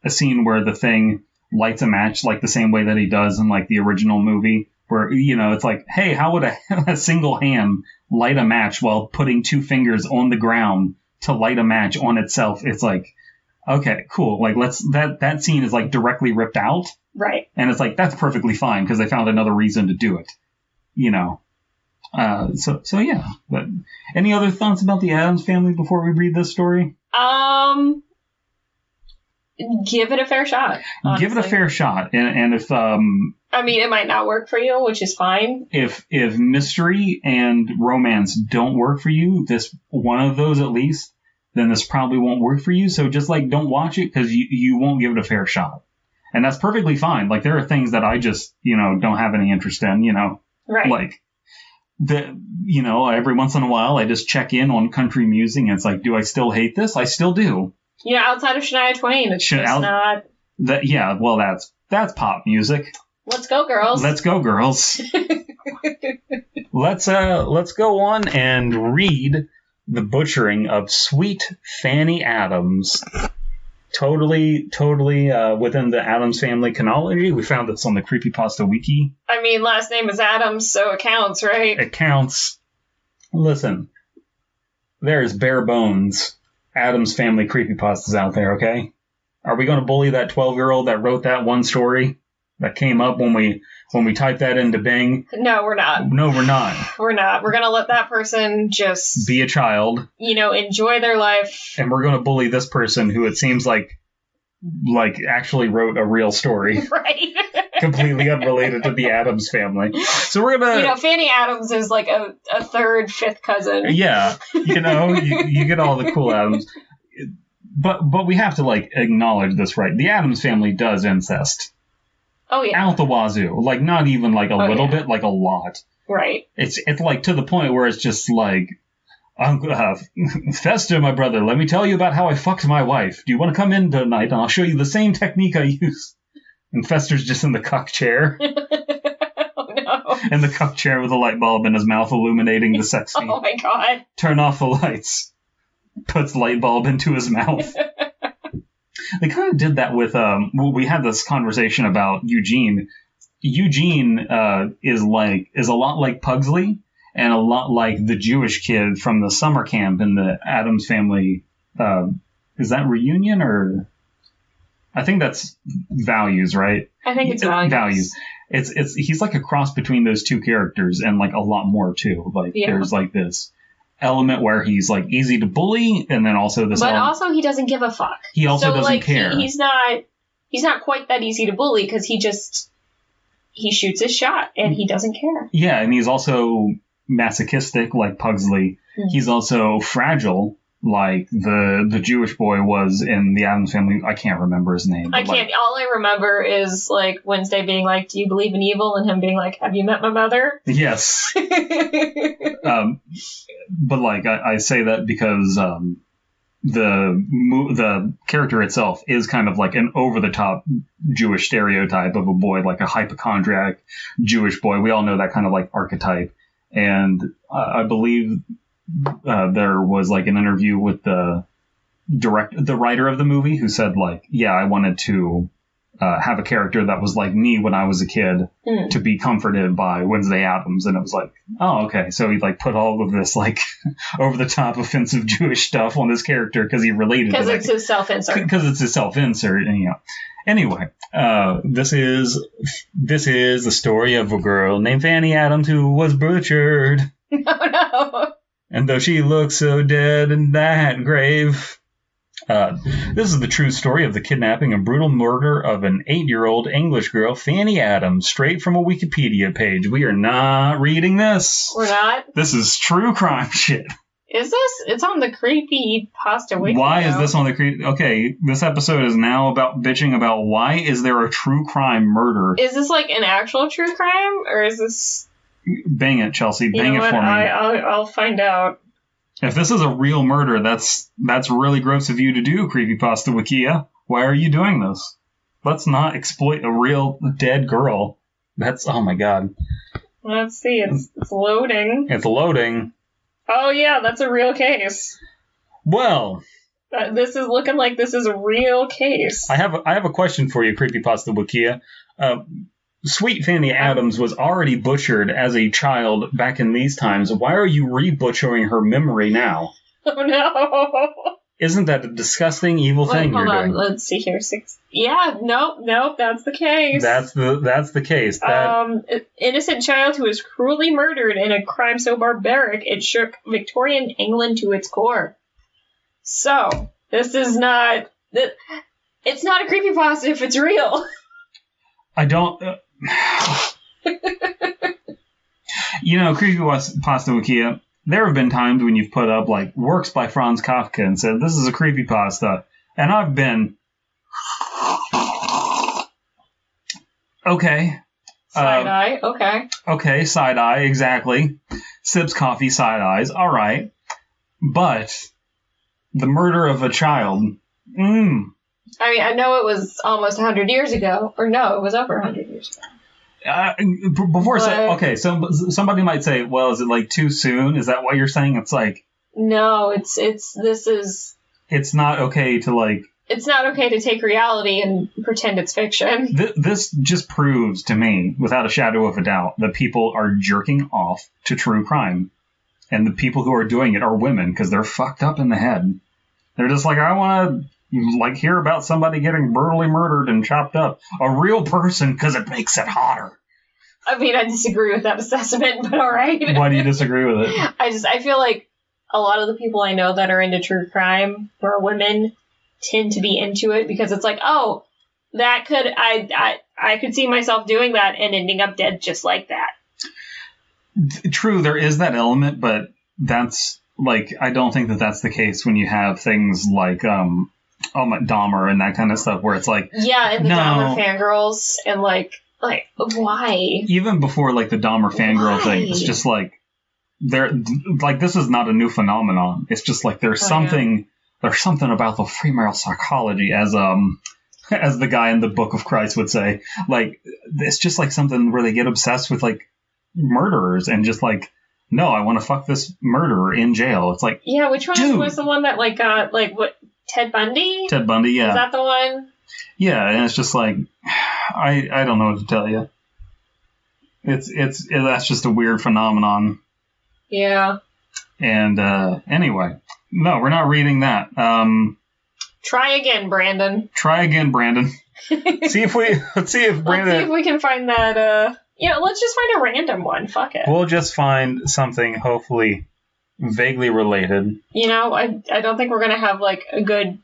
scene where the Thing lights a match like the same way that he does in like the original movie, where, you know, it's like, hey, how would a single hand light a match while putting two fingers on the ground to light a match on itself? It's like, okay, cool. Like, that scene is like directly ripped out.
Right.
And it's like, that's perfectly fine because they found another reason to do it, you know? So yeah. But any other thoughts about the Addams Family before we read this story?
Give it a fair shot. Honestly.
Give it a fair shot. And if,
I mean, it might not work for you, which is fine.
If mystery and romance don't work for you, this one of those at least, then this probably won't work for you. So just like, don't watch it because you won't give it a fair shot. And that's perfectly fine. Like, there are things that I just, you know, don't have any interest in, you know,
Right.
like you know, every once in a while I just check in on country music and it's like, do I still hate this? I still do.
You know, outside of Shania Twain, it's just not.
Yeah, well, that's pop music.
Let's go, girls.
Let's go, girls. Let's go on and read The Butchering of Sweet Fanny Adams. Totally within the Addams Family chronology. We found this on the Creepypasta Wiki.
I mean, last name is Adams, so it counts, right?
It counts. Listen, there's bare bones Addams Family creepypastas out there, okay? Are we going to bully that 12-year-old that wrote that one story that came up when we typed that into Bing?
No, we're not.
No, we're not.
We're not. We're going to let that person just...
be a child.
You know, enjoy their life.
And we're going to bully this person who it seems like actually wrote a real story.
Right.
Completely unrelated to the Addams Family. So we're going to...
You know, Fanny Adams is like a third, fifth cousin.
Yeah. You know, you get all the cool Addams. But we have to, like, acknowledge this, right? The Addams Family does incest.
Oh, yeah.
Out the wazoo. Like, not even, like, a little bit, like, a lot.
Right.
It's, like, to the point where it's just, like, Fester, my brother, let me tell you about how I fucked my wife. Do you want to come in tonight, and I'll show you the same technique I use? And Fester's just in the cuck chair.
Oh, no.
In the cuck chair with a light bulb in his mouth illuminating the sex scene.
Oh, my God.
Turn off the lights. Puts light bulb into his mouth. They kind of did that with, we had this conversation about Eugene. Eugene is a lot like Pugsley and a lot like the Jewish kid from the summer camp in the Addams Family. Is that Reunion or? I think that's Values, right?
I think it's Values.
He's like a cross between those two characters and like a lot more too. Like there's like this element where he's like easy to bully, and then also this.
But also he doesn't give a fuck.
He also doesn't care.
He's not quite that easy to bully because he shoots his shot and he doesn't care.
Yeah, and he's also masochistic like Pugsley. Mm-hmm. He's also fragile like the Jewish boy was in the Addams Family. I can't remember his name.
I can't. All I remember is like Wednesday being like, "Do you believe in evil?" and him being like, "Have you met my mother?"
Yes. But like I say that because the character itself is kind of like an over the top Jewish stereotype of a boy, like a hypochondriac Jewish boy. We all know that kind of like archetype. And I believe there was like an interview with the writer of the movie who said like, yeah, I wanted to have a character that was like me when I was a kid to be comforted by Wednesday Addams. And it was like, oh, okay. So he like put all of this like over the top offensive Jewish stuff on this character because he related to it.
Because it's his self-insert.
Because it's his self-insert. And, you know. Anyway, this is the story of a girl named Fanny Adams who was butchered.
Oh, no.
And though she looks so dead in that grave. This is the true story of the kidnapping and brutal murder of an 8-year-old English girl, Fanny Adams, straight from a Wikipedia page. We are not reading this.
We're not?
This is true crime shit.
Is this? It's on the Creepypasta Wiki.
Why is this on the Okay, this episode is now about bitching about why is there a true crime murder.
Is this like an actual true crime, or is this...
Bang it, Chelsea. Bang it for me.
I'll find out.
If this is a real murder, that's really gross of you to do, Creepypasta Wikia. Why are you doing this? Let's not exploit a real dead girl. That's, oh my god.
Let's see, it's loading.
It's loading.
Oh yeah, that's a real case.
Well,
this is looking like this is a real case.
I have a question for you, Creepypasta Wikia. Sweet Fanny Adams was already butchered as a child back in these times. Why are you re-butchering her memory now?
Oh no!
Isn't that a disgusting, evil thing you're doing?
Let's see here. Yeah, nope, that's the case.
That's the case.
Innocent child who was cruelly murdered in a crime so barbaric it shook Victorian England to its core. So, this is not... It's not a creepypasta if it's real.
I don't... Creepypasta Wikia, there have been times when you've put up, like, works by Franz Kafka and said, this is a creepypasta. And I've been... Okay.
Side-eye, okay.
Okay, side-eye, exactly. Sips coffee, side-eyes, all right. But the murder of a child...
I mean, I know it was almost 100 years ago. Or no, it was over 100 years ago.
So somebody might say, well, is it like too soon? Is that what you're saying? It's like...
No, it's
not okay to like...
It's not okay to take reality and pretend it's fiction.
This just proves to me, without a shadow of a doubt, that people are jerking off to true crime. And the people who are doing it are women, because they're fucked up in the head. They're just like, I want to... like hear about somebody getting brutally murdered and chopped up. A real person, because it makes it hotter.
I mean, I disagree with that assessment, but all right.
Why do you disagree with it?
I feel like a lot of the people I know that are into true crime, who are women, tend to be into it because it's like, oh, that could I could see myself doing that and ending up dead just like that.
True, there is that element, but that's like, I don't think that that's the case when you have things like Dahmer and that kind of stuff, where it's like,
yeah, and the Dahmer fangirls and like why? Even
before like the Dahmer fangirl thing, it's just like this is not a new phenomenon. It's just like there's something about the female psychology, as the guy in the Book of Christ would say. Like, it's just like something where they get obsessed with like murderers and just like, no, I want to fuck this murderer in jail. It's like,
yeah, which one was the one that like got like what? Ted Bundy?
Ted Bundy, yeah.
Is that the one?
Yeah, and it's just like, I don't know what to tell you. That's just a weird phenomenon.
Yeah.
And anyway, no, we're not reading that.
Try again, Brandon.
Let's see if Brandon.
Let's see if we can find that. Let's just find a random one. Fuck it.
We'll just find something hopefully vaguely related.
I don't think we're gonna have like a good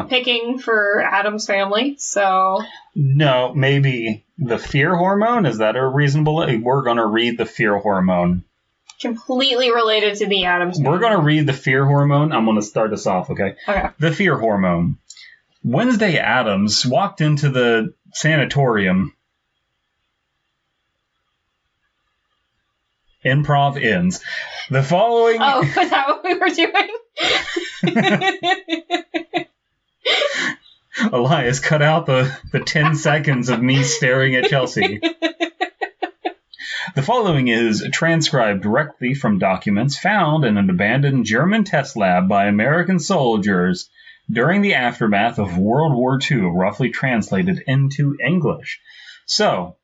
picking for Addams Family, so
no, maybe the fear hormone. Is that a reasonable? We're gonna read the fear hormone.
Completely related to the Addams Family.
We're gonna read the fear hormone. I'm gonna start us off, okay?
Okay.
The fear hormone. Wednesday Addams walked into the sanatorium. Improv ends. The following...
Oh, is that what we were doing?
Elias, cut out the 10 seconds of me staring at Chelsea. The following is transcribed directly from documents found in an abandoned German test lab by American soldiers during the aftermath of World War II, roughly translated into English. So,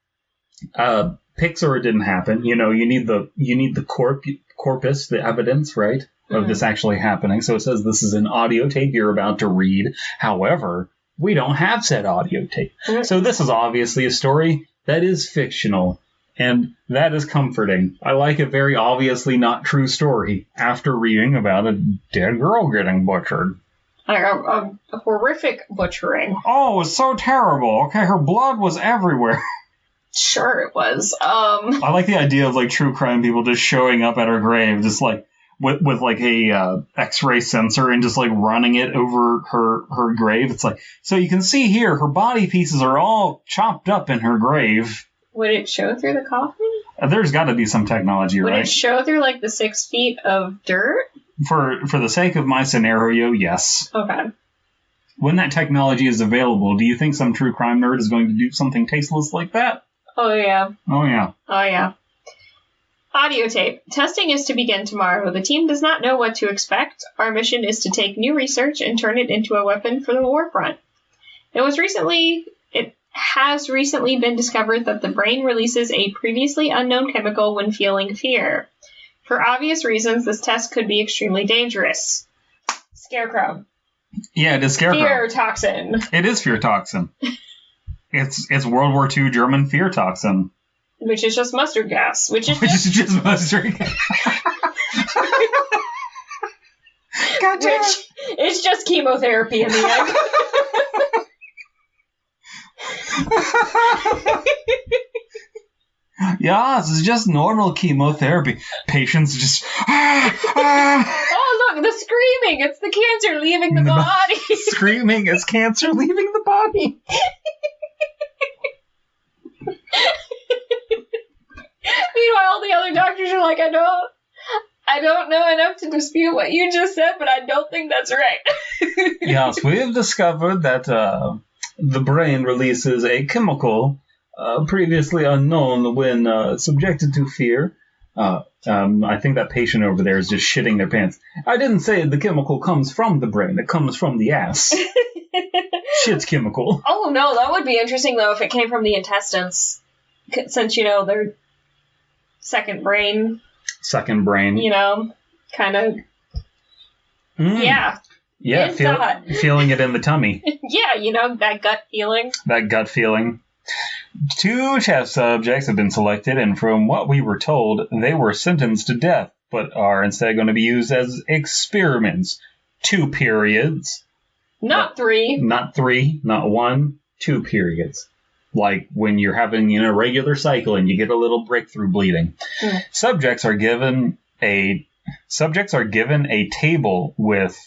Pixar didn't happen. You need the corpus, the evidence, right, of this actually happening. So it says this is an audio tape you're about to read. However, we don't have said audio tape. So this is obviously a story that is fictional, and that is comforting. I like a very obviously not true story after reading about a dead girl getting butchered.
A horrific butchering.
Oh, it was so terrible. Okay, her blood was everywhere.
Sure it was.
I like the idea of like true crime people just showing up at her grave, just like with like a X-ray sensor and just like running it over her grave. It's like, so you can see here her body pieces are all chopped up in her grave.
Would it show through the coffin?
There's got to be some technology, right?
Would it show through like the 6 feet of dirt?
For the sake of my scenario, yes.
Okay.
when that technology is available, do you think some true crime nerd is going to do something tasteless like that?
Oh, yeah.
Oh, yeah.
Oh, yeah. Audio tape. Testing is to begin tomorrow. The team does not know what to expect. Our mission is to take new research and turn it into a weapon for the war front. It has recently been discovered that the brain releases a previously unknown chemical when feeling fear. For obvious reasons, this test could be extremely dangerous. Scarecrow.
Yeah, it is Scarecrow.
Fear toxin.
It is fear toxin. It's World War II German fear toxin.
Which is just mustard gas. Which is
just mustard gas. Gotcha.
Which it's just chemotherapy in the end.
Yeah, this is just normal chemotherapy. Patients just...
Oh, look, the screaming! It's the cancer leaving the body!
Screaming is cancer leaving the body!
Meanwhile, the other doctors are like, I don't know enough to dispute what you just said, but I don't think that's right.
Yes, we have discovered that the brain releases a chemical previously unknown when subjected to fear. I think that patient over there is just shitting their pants. I didn't say the chemical comes from the brain. It comes from the ass. Shit's chemical.
Oh, no, that would be interesting, though, if it came from the intestines. Since, they're second brain.
Second brain.
Kind of. Yeah.
Yeah, feeling it in the tummy.
Yeah, that gut feeling.
That gut feeling. 2 test subjects have been selected, and from what we were told, they were sentenced to death, but are instead going to be used as experiments. 2 periods.
Not 3.
Not 3, not 1, 2 periods. Like when you're having an irregular cycle and you get a little breakthrough bleeding. Mm. Subjects are given a table with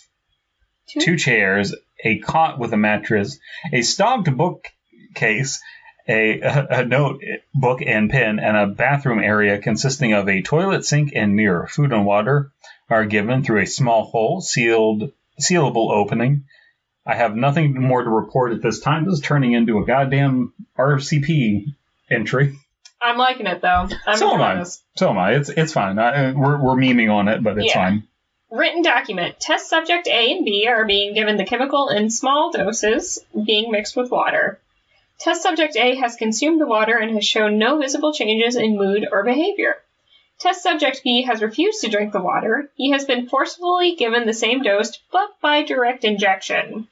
2 chairs, a cot with a mattress, a stocked bookcase, a notebook and pen, and a bathroom area consisting of a toilet, sink, and mirror. Food and water are given through a small hole, sealable opening. I have nothing more to report at this time. This is turning into a goddamn RCP entry.
I'm liking it, though.
So am I. It's fine. We're memeing on it, but it's fine.
Written document. Test subject A and B are being given the chemical in small doses, being mixed with water. Test subject A has consumed the water and has shown no visible changes in mood or behavior. Test subject B has refused to drink the water. He has been forcefully given the same dose, but by direct injection.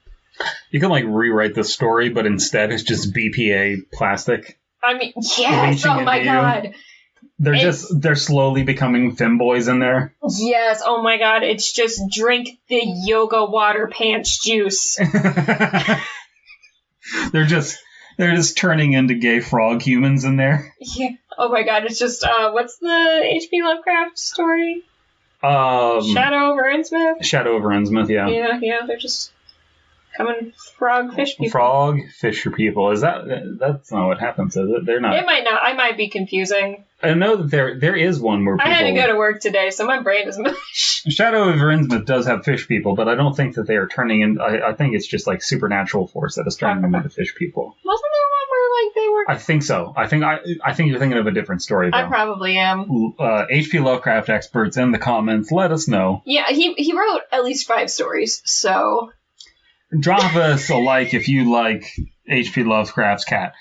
You can, rewrite the story, but instead it's just BPA plastic.
I mean, yes! Oh my god!
They're slowly becoming femboys in there.
Yes, oh my god, it's just drink the yoga water pants juice.
They're just turning into gay frog humans in there.
Yeah. Oh my god, it's just, what's the H.P. Lovecraft story? Shadow over Innsmouth?
Shadow over Innsmouth, yeah.
Yeah, they're just coming frog fish people.
Frog fisher people. That's not what happens, is it? They're not.
It might not. I might be confusing.
I know that there is one where people...
I had to go to work today, so my brain is mush.
Shadow over Innsmouth does have fish people, but I don't think that they are turning in... I think it's just supernatural force that is turning them into fish people.
Wasn't there one where they were...
I think so. I think you're thinking of a different story, though.
I probably am.
H.P. Lovecraft experts in the comments, let us know.
Yeah, he wrote at least 5 stories, so...
Drop us a like if you like H.P. Lovecraft's cat.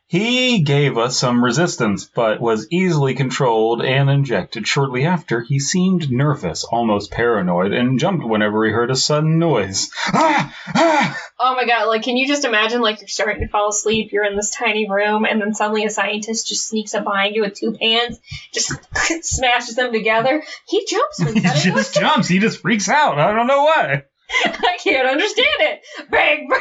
He gave us some resistance, but was easily controlled and injected. Shortly after, he seemed nervous, almost paranoid, and jumped whenever he heard a sudden noise. Ah! Ah!
Oh my god, can you just imagine, you're starting to fall asleep, you're in this tiny room, and then suddenly a scientist just sneaks up behind you with 2 pans, just smashes them together. He jumps.
He just jumps. He just freaks out. I don't know why.
I can't understand it. Bang, bang.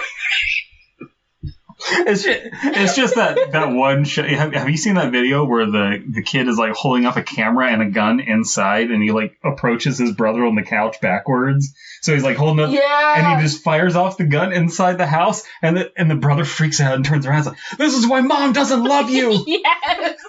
It's just that one show. Have you seen that video where the kid is holding up a camera and a gun inside, and he approaches his brother on the couch backwards? So he's holding up, and he just fires off the gun inside the house, and the brother freaks out and turns around and is like, "This is why Mom doesn't love you."
Yes.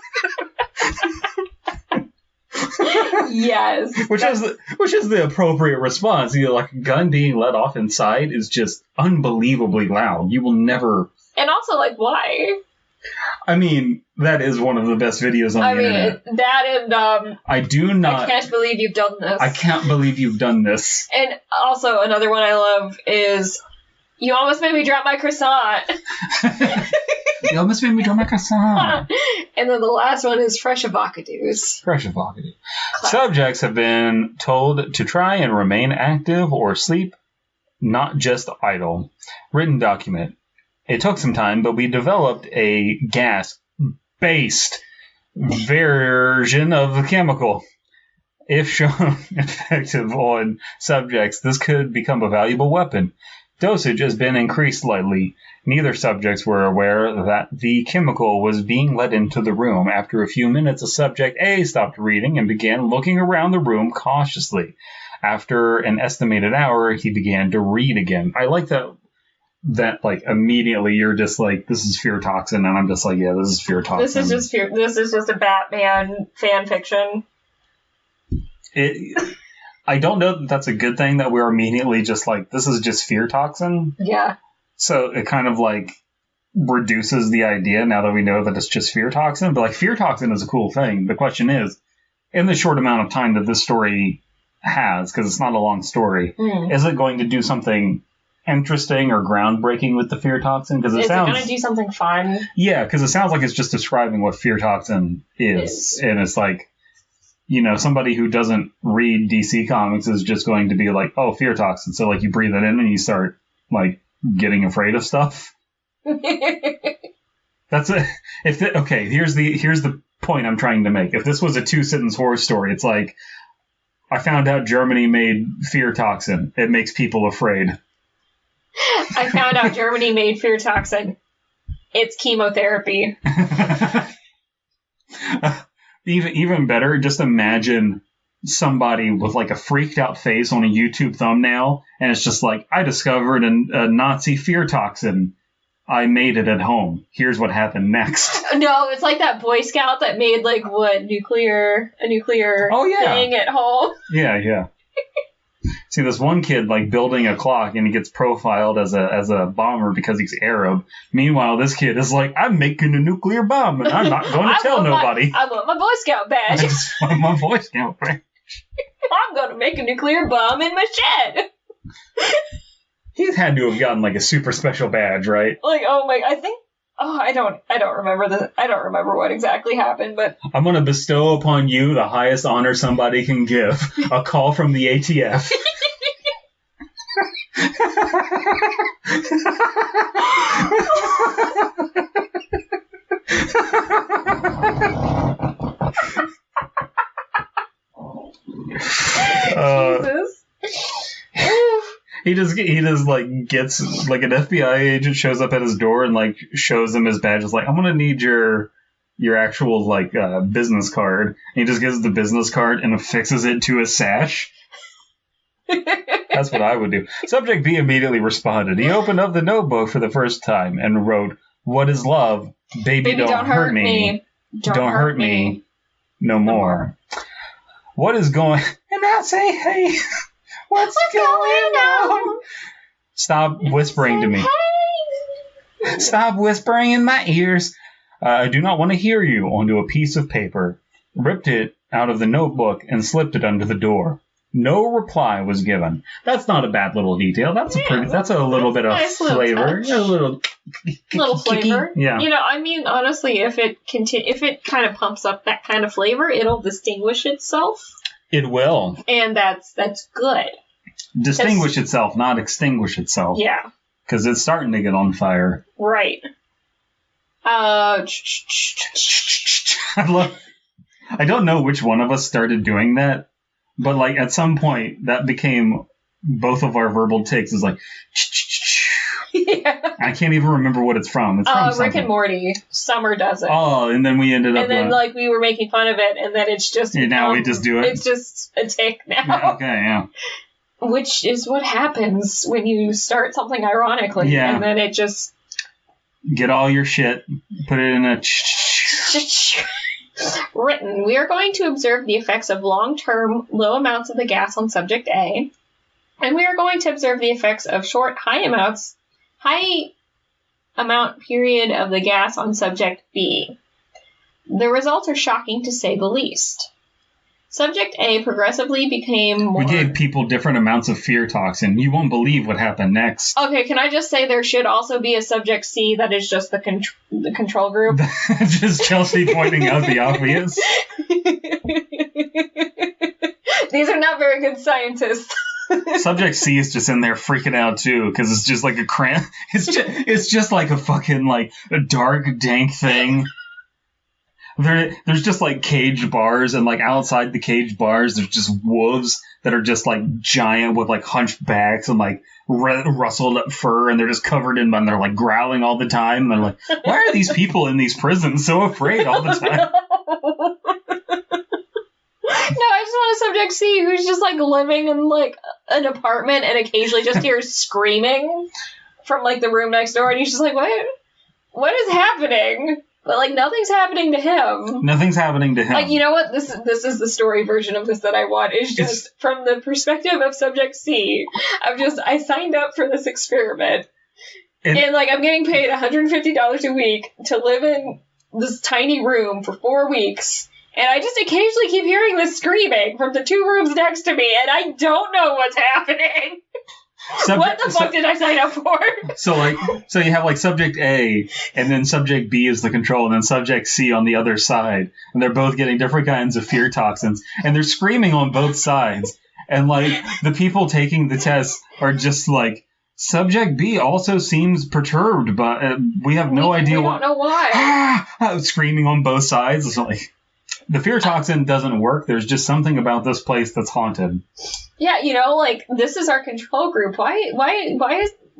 Yes.
Which is the appropriate response. You know, like a gun being let off inside is just unbelievably loud. You will never.
And also, like, why?
I mean, that is one of the best videos on the internet.
That and
I
can't believe you've done this.
I can't believe you've done this.
And also another one I love is you almost made me drop my croissant.
You almost made me drop my croissant.
And then the last one is fresh avocados.
Fresh avocado. Subjects have been told to try and remain active or sleep, not just idle. Written document. It took some time, but we developed a gas-based version of the chemical. If shown effective on subjects, this could become a valuable weapon. Dosage has been increased slightly. Neither subjects were aware that the chemical was being let into the room. After a few minutes, subject A stopped reading and began looking around the room cautiously. After an estimated hour, he began to read again. I like that like immediately you're just like, this is fear toxin, and I'm just like, yeah, this is fear toxin.
This is just a Batman fan fiction.
I don't know that that's a good thing that we're immediately just like, this is just fear toxin.
Yeah.
So it kind of like reduces the idea now that we know that it's just fear toxin. But like, fear toxin is a cool thing. The question is, in the short amount of time that this story has, because it's not a long story, is it going to do something interesting or groundbreaking with the fear toxin? Because it sounds
going to do something fun.
Yeah, because it sounds like it's just describing what fear toxin is. And it's like, you know, somebody who doesn't read DC comics is just going to be like, oh, fear toxin. So like you breathe it in and you start like getting afraid of stuff. That's it. Okay, here's the point I'm trying to make. If this was a 2-sentence horror story, it's like, I found out Germany made fear toxin. It makes people afraid.
I found out Germany made fear toxin. It's chemotherapy.
Even better, just imagine somebody with like a freaked out face on a YouTube thumbnail, and it's just like, I discovered a Nazi fear toxin. I made it at home. Here's what happened next.
No, it's like that Boy Scout that made like a nuclear thing at home.
Yeah. See, this one kid like building a clock, and he gets profiled as a bomber because he's Arab. Meanwhile, this kid is like, I'm making a nuclear bomb, and I'm not going to tell nobody.
I want my Boy Scout badge.
I just want my Boy Scout badge.
I'm going to make a nuclear bomb in my shed.
He's had to have gotten like a super special badge, right?
Like, I don't remember I don't remember what exactly happened, but
I'm going to bestow upon you the highest honor somebody can give. A call from the ATF.
Jesus.
He just like gets like an FBI agent shows up at his door and like shows him his badge. It's like, I'm gonna need your actual like business card. And he just gives the business card and affixes it to his sash. That's what I would do. Subject B immediately responded. He opened up the notebook for the first time and wrote, "What is love? Baby, don't hurt me. Don't hurt me no more. What is going?" And I say, hey. What's going on? Stop whispering to me. Stop whispering in my ears. I do not want to hear you, onto a piece of paper. Ripped it out of the notebook and slipped it under the door. No reply was given. That's not a bad little detail. That's a little bit of nice flavor. A little
flavor.
Yeah.
You know, I mean, honestly, if it kind of pumps up that kind of flavor, it'll distinguish itself.
It will.
And that's good.
Distinguish itself, not extinguish itself.
Yeah.
Because it's starting to get on fire.
Right.
I don't know which one of us started doing that, but like at some point that became both of our verbal tics. Is like,
yeah.
I can't even remember what it's from. It's from
Rick and Morty. Summer does it.
Oh, and then we ended up.
And then like we were making fun of it, and then it's just.
Yeah, now we just do it.
It's just a tic now.
Yeah, okay, yeah.
Which is what happens when you start something ironically, and then it just.
Get all your shit, put it in a.
Written, we are going to observe the effects of long-term low amounts of the gas on subject A, and we are going to observe the effects of short high amount period of the gas on subject B. The results are shocking to say the least. Subject A progressively became more...
We gave people different amounts of fear toxin. You won't believe what happened next.
Okay, can I just say there should also be a subject C that is just the control group?
Just Chelsea pointing out the obvious.
These are not very good scientists.
Subject C is just in there freaking out too, because it's just like a cramp. It's just like a fucking like a dark, dank thing. There's just like caged bars, and like outside the caged bars, there's just wolves that are just like giant with like hunched backs and like rustled up fur, and they're just covered in mud, and they're like growling all the time. And they're like, why are these people in these prisons so afraid all the time?
No, I just want a subject C who's just like living in like an apartment and occasionally just hears screaming from like the room next door, and he's just like, what is happening? But like nothing's happening to him.
Nothing's happening to him.
Like, you know what? This is the story version of this that I want. Is just from the perspective of subject C. I signed up for this experiment, and like I'm getting paid $150 a week to live in this tiny room for 4 weeks. And I just occasionally keep hearing this screaming from the 2 rooms next to me, and I don't know what's happening. What the fuck did I sign up for? So you have like subject A, and then subject B is the control, and then subject C on the other side. And they're both getting different kinds of fear toxins, and they're screaming on both sides. And like the people taking the test are just like, subject B also seems perturbed, but we have no idea why. We don't know why.
Screaming on both sides. It's like, the fear toxin doesn't work. There's just something about this place that's haunted.
Yeah, you know, like, this is our control group. Why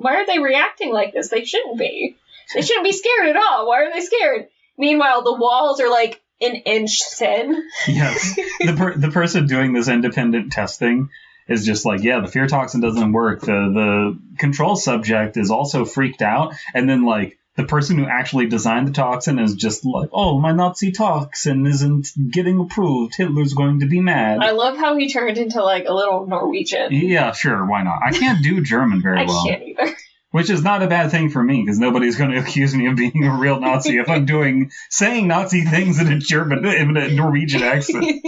are they reacting like this? They shouldn't be. They shouldn't be scared at all. Why are they scared? Meanwhile, the walls are like an inch thin.
Yes. The person doing this independent testing is just like, yeah, the fear toxin doesn't work. The control subject is also freaked out. And then, like, the person who actually designed the toxin is just like, oh, my Nazi toxin isn't getting approved. Hitler's going to be mad.
I love how he turned into, like, a little Norwegian.
Yeah, sure, why not? I can't do German very well.
I can't either.
Which is not a bad thing for me, because nobody's going to accuse me of being a real Nazi if I'm saying Nazi things in a Norwegian accent.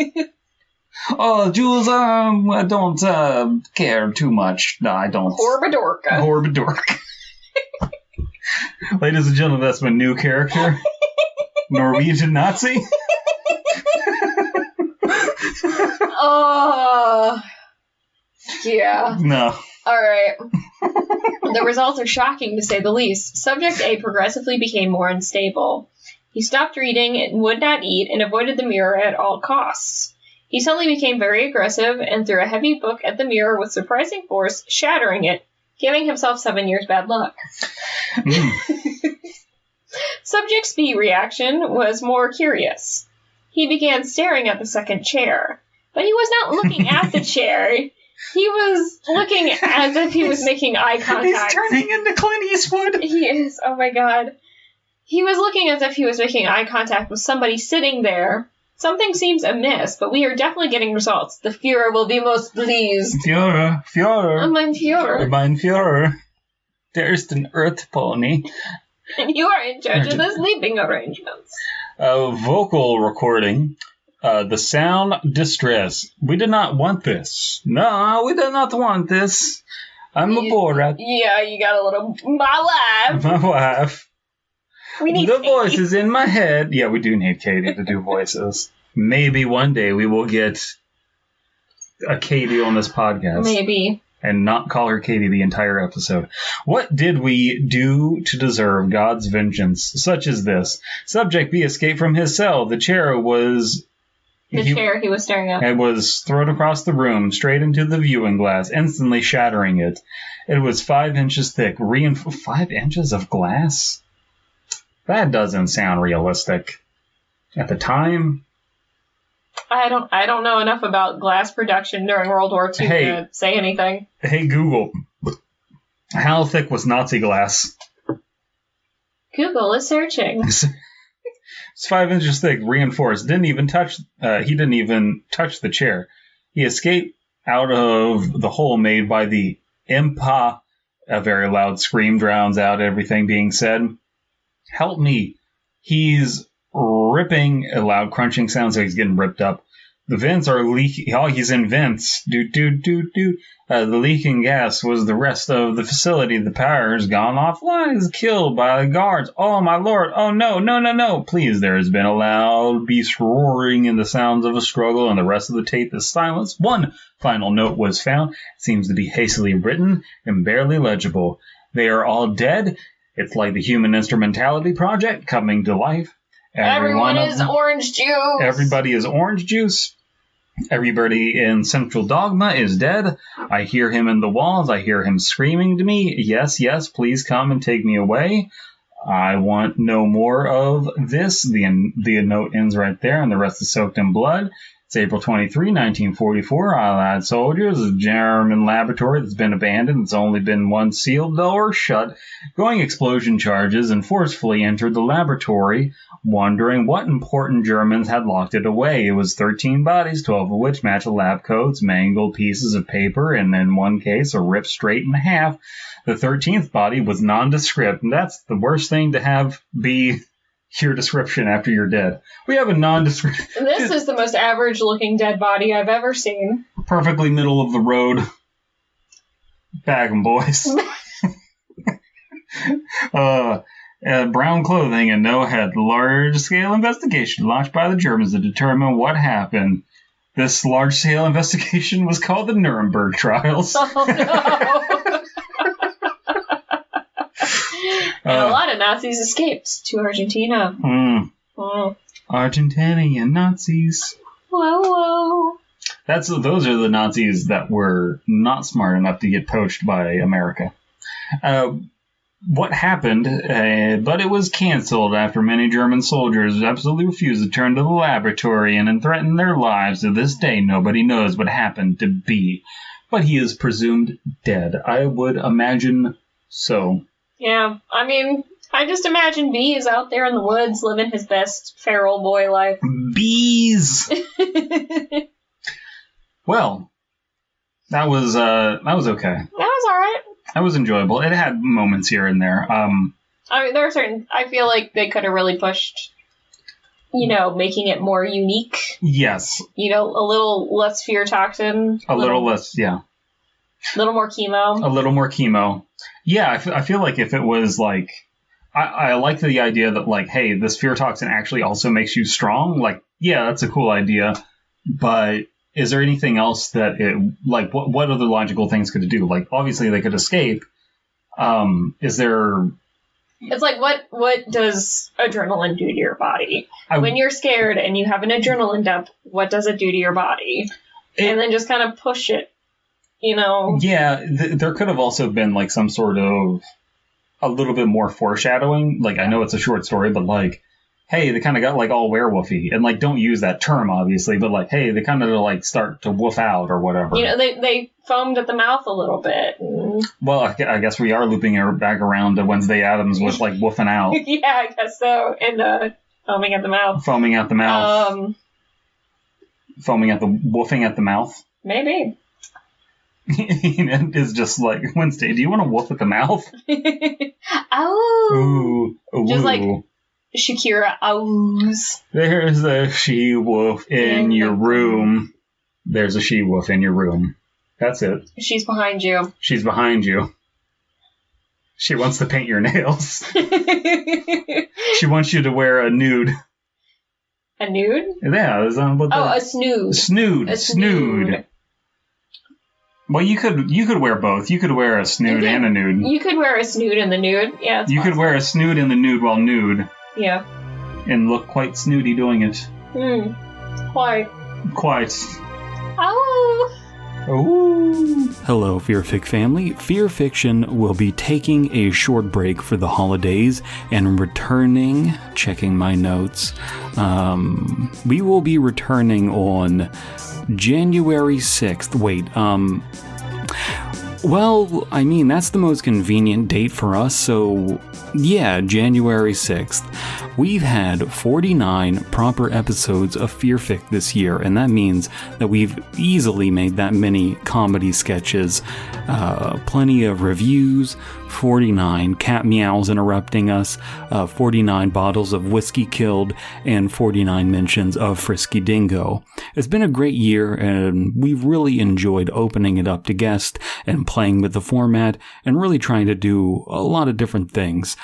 Oh, Jules, I don't care too much. No, I don't. Horbadorka. Ladies and gentlemen, that's my new character. Norwegian Nazi.
Oh. Yeah.
No.
Alright. The results are shocking, to say the least. Subject A progressively became more unstable. He stopped reading and would not eat and avoided the mirror at all costs. He suddenly became very aggressive and threw a heavy book at the mirror with surprising force, shattering it, giving himself 7 years bad luck. Subject's B reaction was more curious. He began staring at the second chair. But he was not looking at the chair. He was looking as if he was making eye contact.
He's turning into Clint Eastwood.
He is. Oh my god. He was looking as if he was making eye contact with somebody sitting there. Something seems amiss, but we are definitely getting results. The Führer will be most pleased.
Führer.
Mein Führer.
Mein Führer. There's an earth pony.
And you are in charge of the sleeping arrangements.
Vocal recording. The sound distress. We did not want this. No, we did not want this. I'm a Borat.
Yeah, you got a little... My
wife.
We need
the
Katie.
voices in my head. Yeah, we do need Katie to do voices. Maybe one day we will get a Katie on this podcast.
Maybe.
And not call her Katie the entire episode. What did we do to deserve God's vengeance, such as this? Subject B escaped from his cell. The chair was...
chair he was staring at.
It was thrown across the room, straight into the viewing glass, instantly shattering it. It was 5 inches thick. 5 inches of glass? That doesn't sound realistic. At the time...
I don't know enough about glass production during World War II to say anything.
Hey, Google. How thick was Nazi glass?
Google is searching.
It's 5 inches thick, reinforced. He didn't even touch the chair. He escaped out of the hole made by the impa. A very loud scream drowns out everything being said. Help me. He's ripping, a loud crunching sound, so he's getting ripped up. The vents are leaking. Oh, he's in vents. The leaking gas was the rest of the facility. The power's gone offline. He's killed by the guards. Oh, my lord. Oh, no. Please, there has been a loud beast roaring and the sounds of a struggle, and the rest of the tape is silence. One final note was found. It seems to be hastily written and barely legible. They are all dead. It's like the Human Instrumentality Project coming to life.
Everyone is orange juice.
Everybody is orange juice. Everybody in Central Dogma is dead. I hear him in the walls. I hear him screaming to me. Yes, please come and take me away. I want no more of this. The note ends right there, and the rest is soaked in blood. It's April 23, 1944. Allied soldiers, a German laboratory that's been abandoned. It's only been one sealed door shut. Going explosion charges and forcefully entered the laboratory, wondering what important Germans had locked it away. It was 13 bodies, 12 of which match the lab coats, mangled pieces of paper, and in one case, a ripped straight in half. The 13th body was nondescript, and that's the worst thing to have be your description after you're dead. We have a nondescript.
This is the most average-looking dead body I've ever seen.
Perfectly middle of the road. Bag 'em, boys. Brown clothing and no head. Large-scale investigation launched by the Germans to determine what happened. This large-scale investigation was called the Nuremberg Trials.
Oh, no. And a lot of Nazis escaped to Argentina.
Argentinian Nazis.
Whoa.
Those are the Nazis that were not smart enough to get poached by America. What happened, but it was canceled after many German soldiers absolutely refused to turn to the laboratory and then threatened their lives. To this day, nobody knows what happened to B. But he is presumed dead. I would imagine so.
Yeah, I mean, I just imagine B is out there in the woods living his best feral boy life.
Bees! Well, that was okay.
That was alright.
That was enjoyable. It had moments here and there.
I mean, there are certain... I feel like they could have really pushed, making it more unique.
Yes.
A little less fear toxin.
A little less, yeah.
A little more chemo.
A little more chemo. Yeah, I feel like if it was like... I like the idea that, like, hey, this fear toxin actually also makes you strong. Like, yeah, that's a cool idea. But is there anything else that it... Like, what other logical things could it do? Like, obviously they could escape. Is there...
It's like, what does adrenaline do to your body? When you're scared and you have an adrenaline dump, what does it do to your body? And then just kind of push it.
Yeah, there could have also been, like, some sort of a little bit more foreshadowing. Like, I know it's a short story, but, like, hey, they kind of got, like, all werewolfy. And, like, don't use that term, obviously, but, like, hey, they kind of, like, start to woof out or whatever.
They foamed at the mouth a little bit.
Well, I guess we are looping her back around to Wednesday Addams with, like, woofing out.
Yeah, I guess so. And foaming at the mouth.
Foaming at the mouth. Woofing at the mouth.
Maybe.
It's just like, Wednesday, do you want to woof at the mouth?
Ow!
Ooh.
Just like Shakira ows.
There's a she-wolf in your room. There's a she-wolf in your room. That's it.
She's behind you.
She's behind you. She wants to paint your nails. She wants you to wear a nude.
A nude?
Yeah.
A snood.
Snood. Well, you could wear both. You could wear a snood and a nude.
You could wear a snood and the nude. Yeah,
you could wear a snood and the nude while nude.
Yeah.
And look quite snooty doing it.
Quite. Oh.
Ooh.
Hello, Fearfic family. Fear Fiction will be taking a short break for the holidays and returning, checking my notes, we will be returning on January 6th. Wait, well, I mean, that's the most convenient date for us, so yeah, January 6th. We've had 49 proper episodes of Fearfic this year, and that means that we've easily made that many comedy sketches, plenty of reviews, 49 cat meows interrupting us, 49 bottles of whiskey killed, and 49 mentions of Frisky Dingo. It's been a great year, and we've really enjoyed opening it up to guests and playing with the format and really trying to do a lot of different things.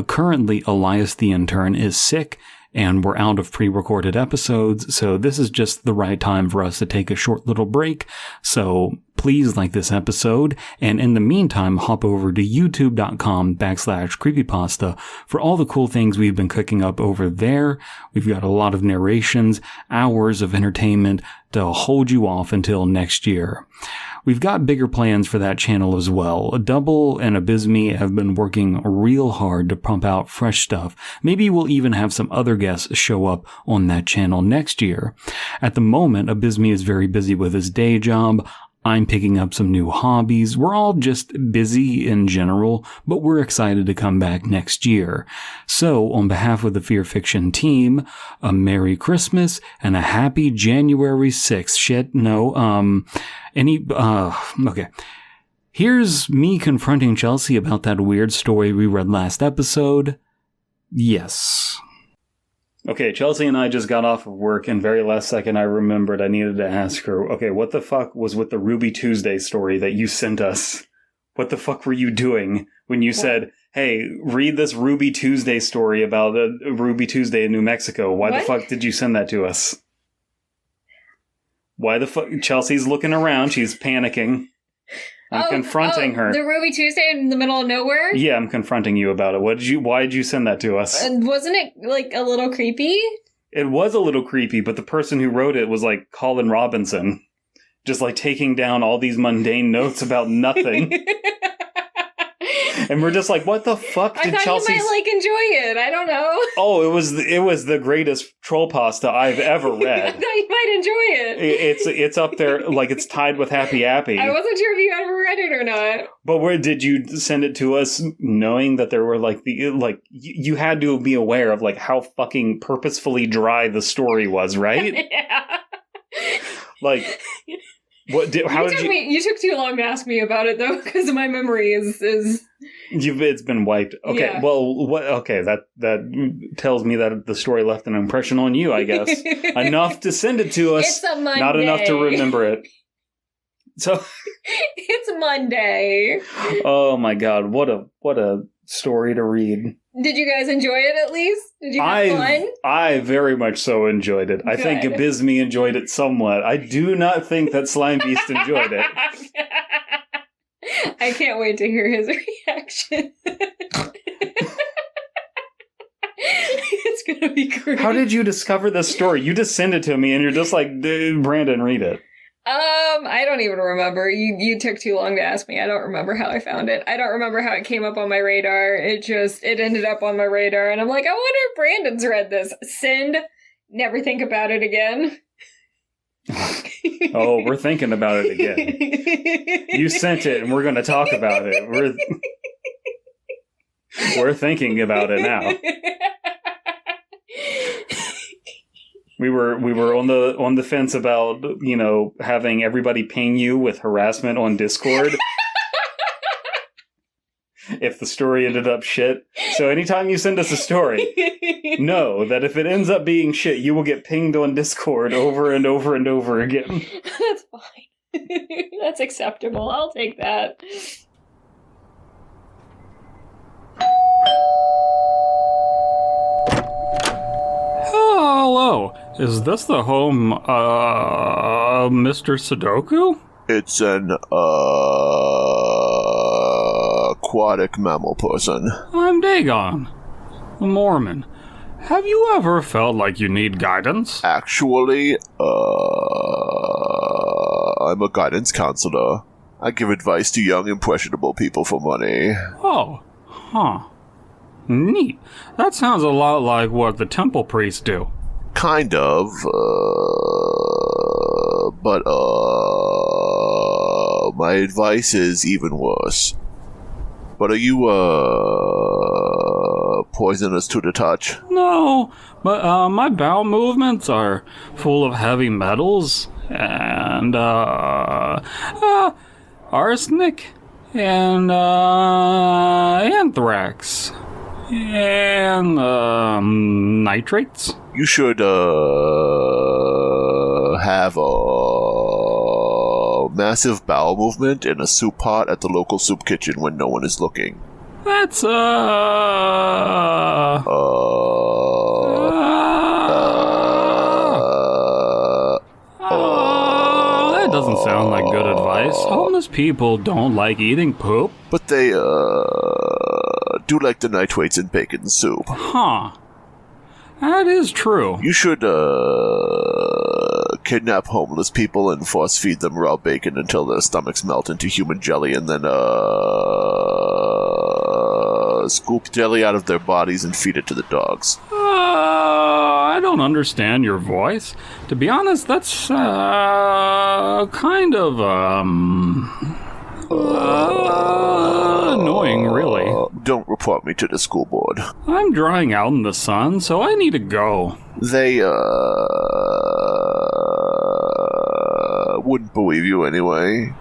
Currently, Elias the Intern is sick, and we're out of pre-recorded episodes, so this is just the right time for us to take a short little break. So please like this episode, and in the meantime, hop over to youtube.com/creepypasta for all the cool things we've been cooking up over there. We've got a lot of narrations, hours of entertainment to hold you off until next year. We've got bigger plans for that channel as well. Double and Abysmii have been working real hard to pump out fresh stuff. Maybe we'll even have some other guests show up on that channel next year. At the moment, Abysmii is very busy with his day job. I'm picking up some new hobbies. We're all just busy in general, but we're excited to come back next year. So, on behalf of the Fear Fiction team, a Merry Christmas and a Happy January 6th. Okay. Here's me confronting Chelsea about that weird story we read last episode. Yes. Okay, Chelsea and I just got off of work, and very last second I remembered I needed to ask her, okay, what the fuck was with the Ruby Tuesday story that you sent us? What the fuck were you doing when you said, hey, read this Ruby Tuesday story about Ruby Tuesday in New Mexico? Why the fuck did you send that to us? Why the fuck? Chelsea's looking around, she's panicking. I'm confronting her.
The Ruby Tuesday in the middle of nowhere?
Yeah, I'm confronting you about it. Why did you send that to us?
Wasn't it, like, a little creepy?
It was a little creepy, but the person who wrote it was, like, Colin Robinson. Just, like, taking down all these mundane notes about nothing. And we're just like, what the fuck did Chelsea... I thought
you might, like, enjoy it. I don't know.
Oh, it was the greatest troll pasta I've ever read.
I thought you might enjoy it.
It's up there, like, it's tied with Happy Appy.
I wasn't sure if you ever read it or not.
But where did you send it to us, knowing that there were, like, you had to be aware of, like, how fucking purposefully dry the story was, right?
Yeah.
Like... You
took too long to ask me about it, though, because my memory is
it's been wiped. Okay, yeah. Well, that tells me that the story left an impression on you, I guess. Enough to send it to us.
It's a Monday.
Not enough to remember it. So
it's Monday.
Oh my god, what a story to read.
Did you guys enjoy it at least? Did you have fun?
I very much so enjoyed it. Good. I think Abysmii enjoyed it somewhat. I do not think that Slimebeast enjoyed it.
I can't wait to hear his reaction. It's gonna be great.
How did you discover this story? You just send it to me and you're just like, Brandon, read it.
I don't even remember. You took too long to ask me. I don't remember how I found it. I don't remember how it came up on my radar. It ended up on my radar, and I'm like, I wonder if Brandon's read this. Send. Never think about it again.
Oh, we're thinking about it again. You sent it, and we're going to talk about it. We're thinking about it now. We were on the fence about, having everybody ping you with harassment on Discord if the story ended up shit. So anytime you send us a story, know that if it ends up being shit, you will get pinged on Discord over and over and over again.
That's fine. That's acceptable. I'll take that.
Hello. Is this the home, Mr. Sudoku?
It's an, aquatic mammal person.
I'm Dagon, a Mormon. Have you ever felt like you need guidance?
Actually, I'm a guidance counselor. I give advice to young, impressionable people for money.
Oh, huh. Neat. That sounds a lot like what the temple priests do.
Kind of, but my advice is even worse. But are you, poisonous to the touch?
No, but my bowel movements are full of heavy metals and arsenic and anthrax and nitrates.
You should have a massive bowel movement in a soup pot at the local soup kitchen when no one is looking.
That's
That
doesn't sound like good advice. Homeless people don't like eating poop.
But they do like the nitrates in bacon soup.
Huh. That is true.
You should kidnap homeless people and force feed them raw bacon until their stomachs melt into human jelly, and then scoop jelly out of their bodies and feed it to the dogs.
I don't understand your voice. To be honest, that's kind of annoying, really.
Don't report me to the school board.
I'm drying out in the sun, so I need to go.
They wouldn't believe you anyway.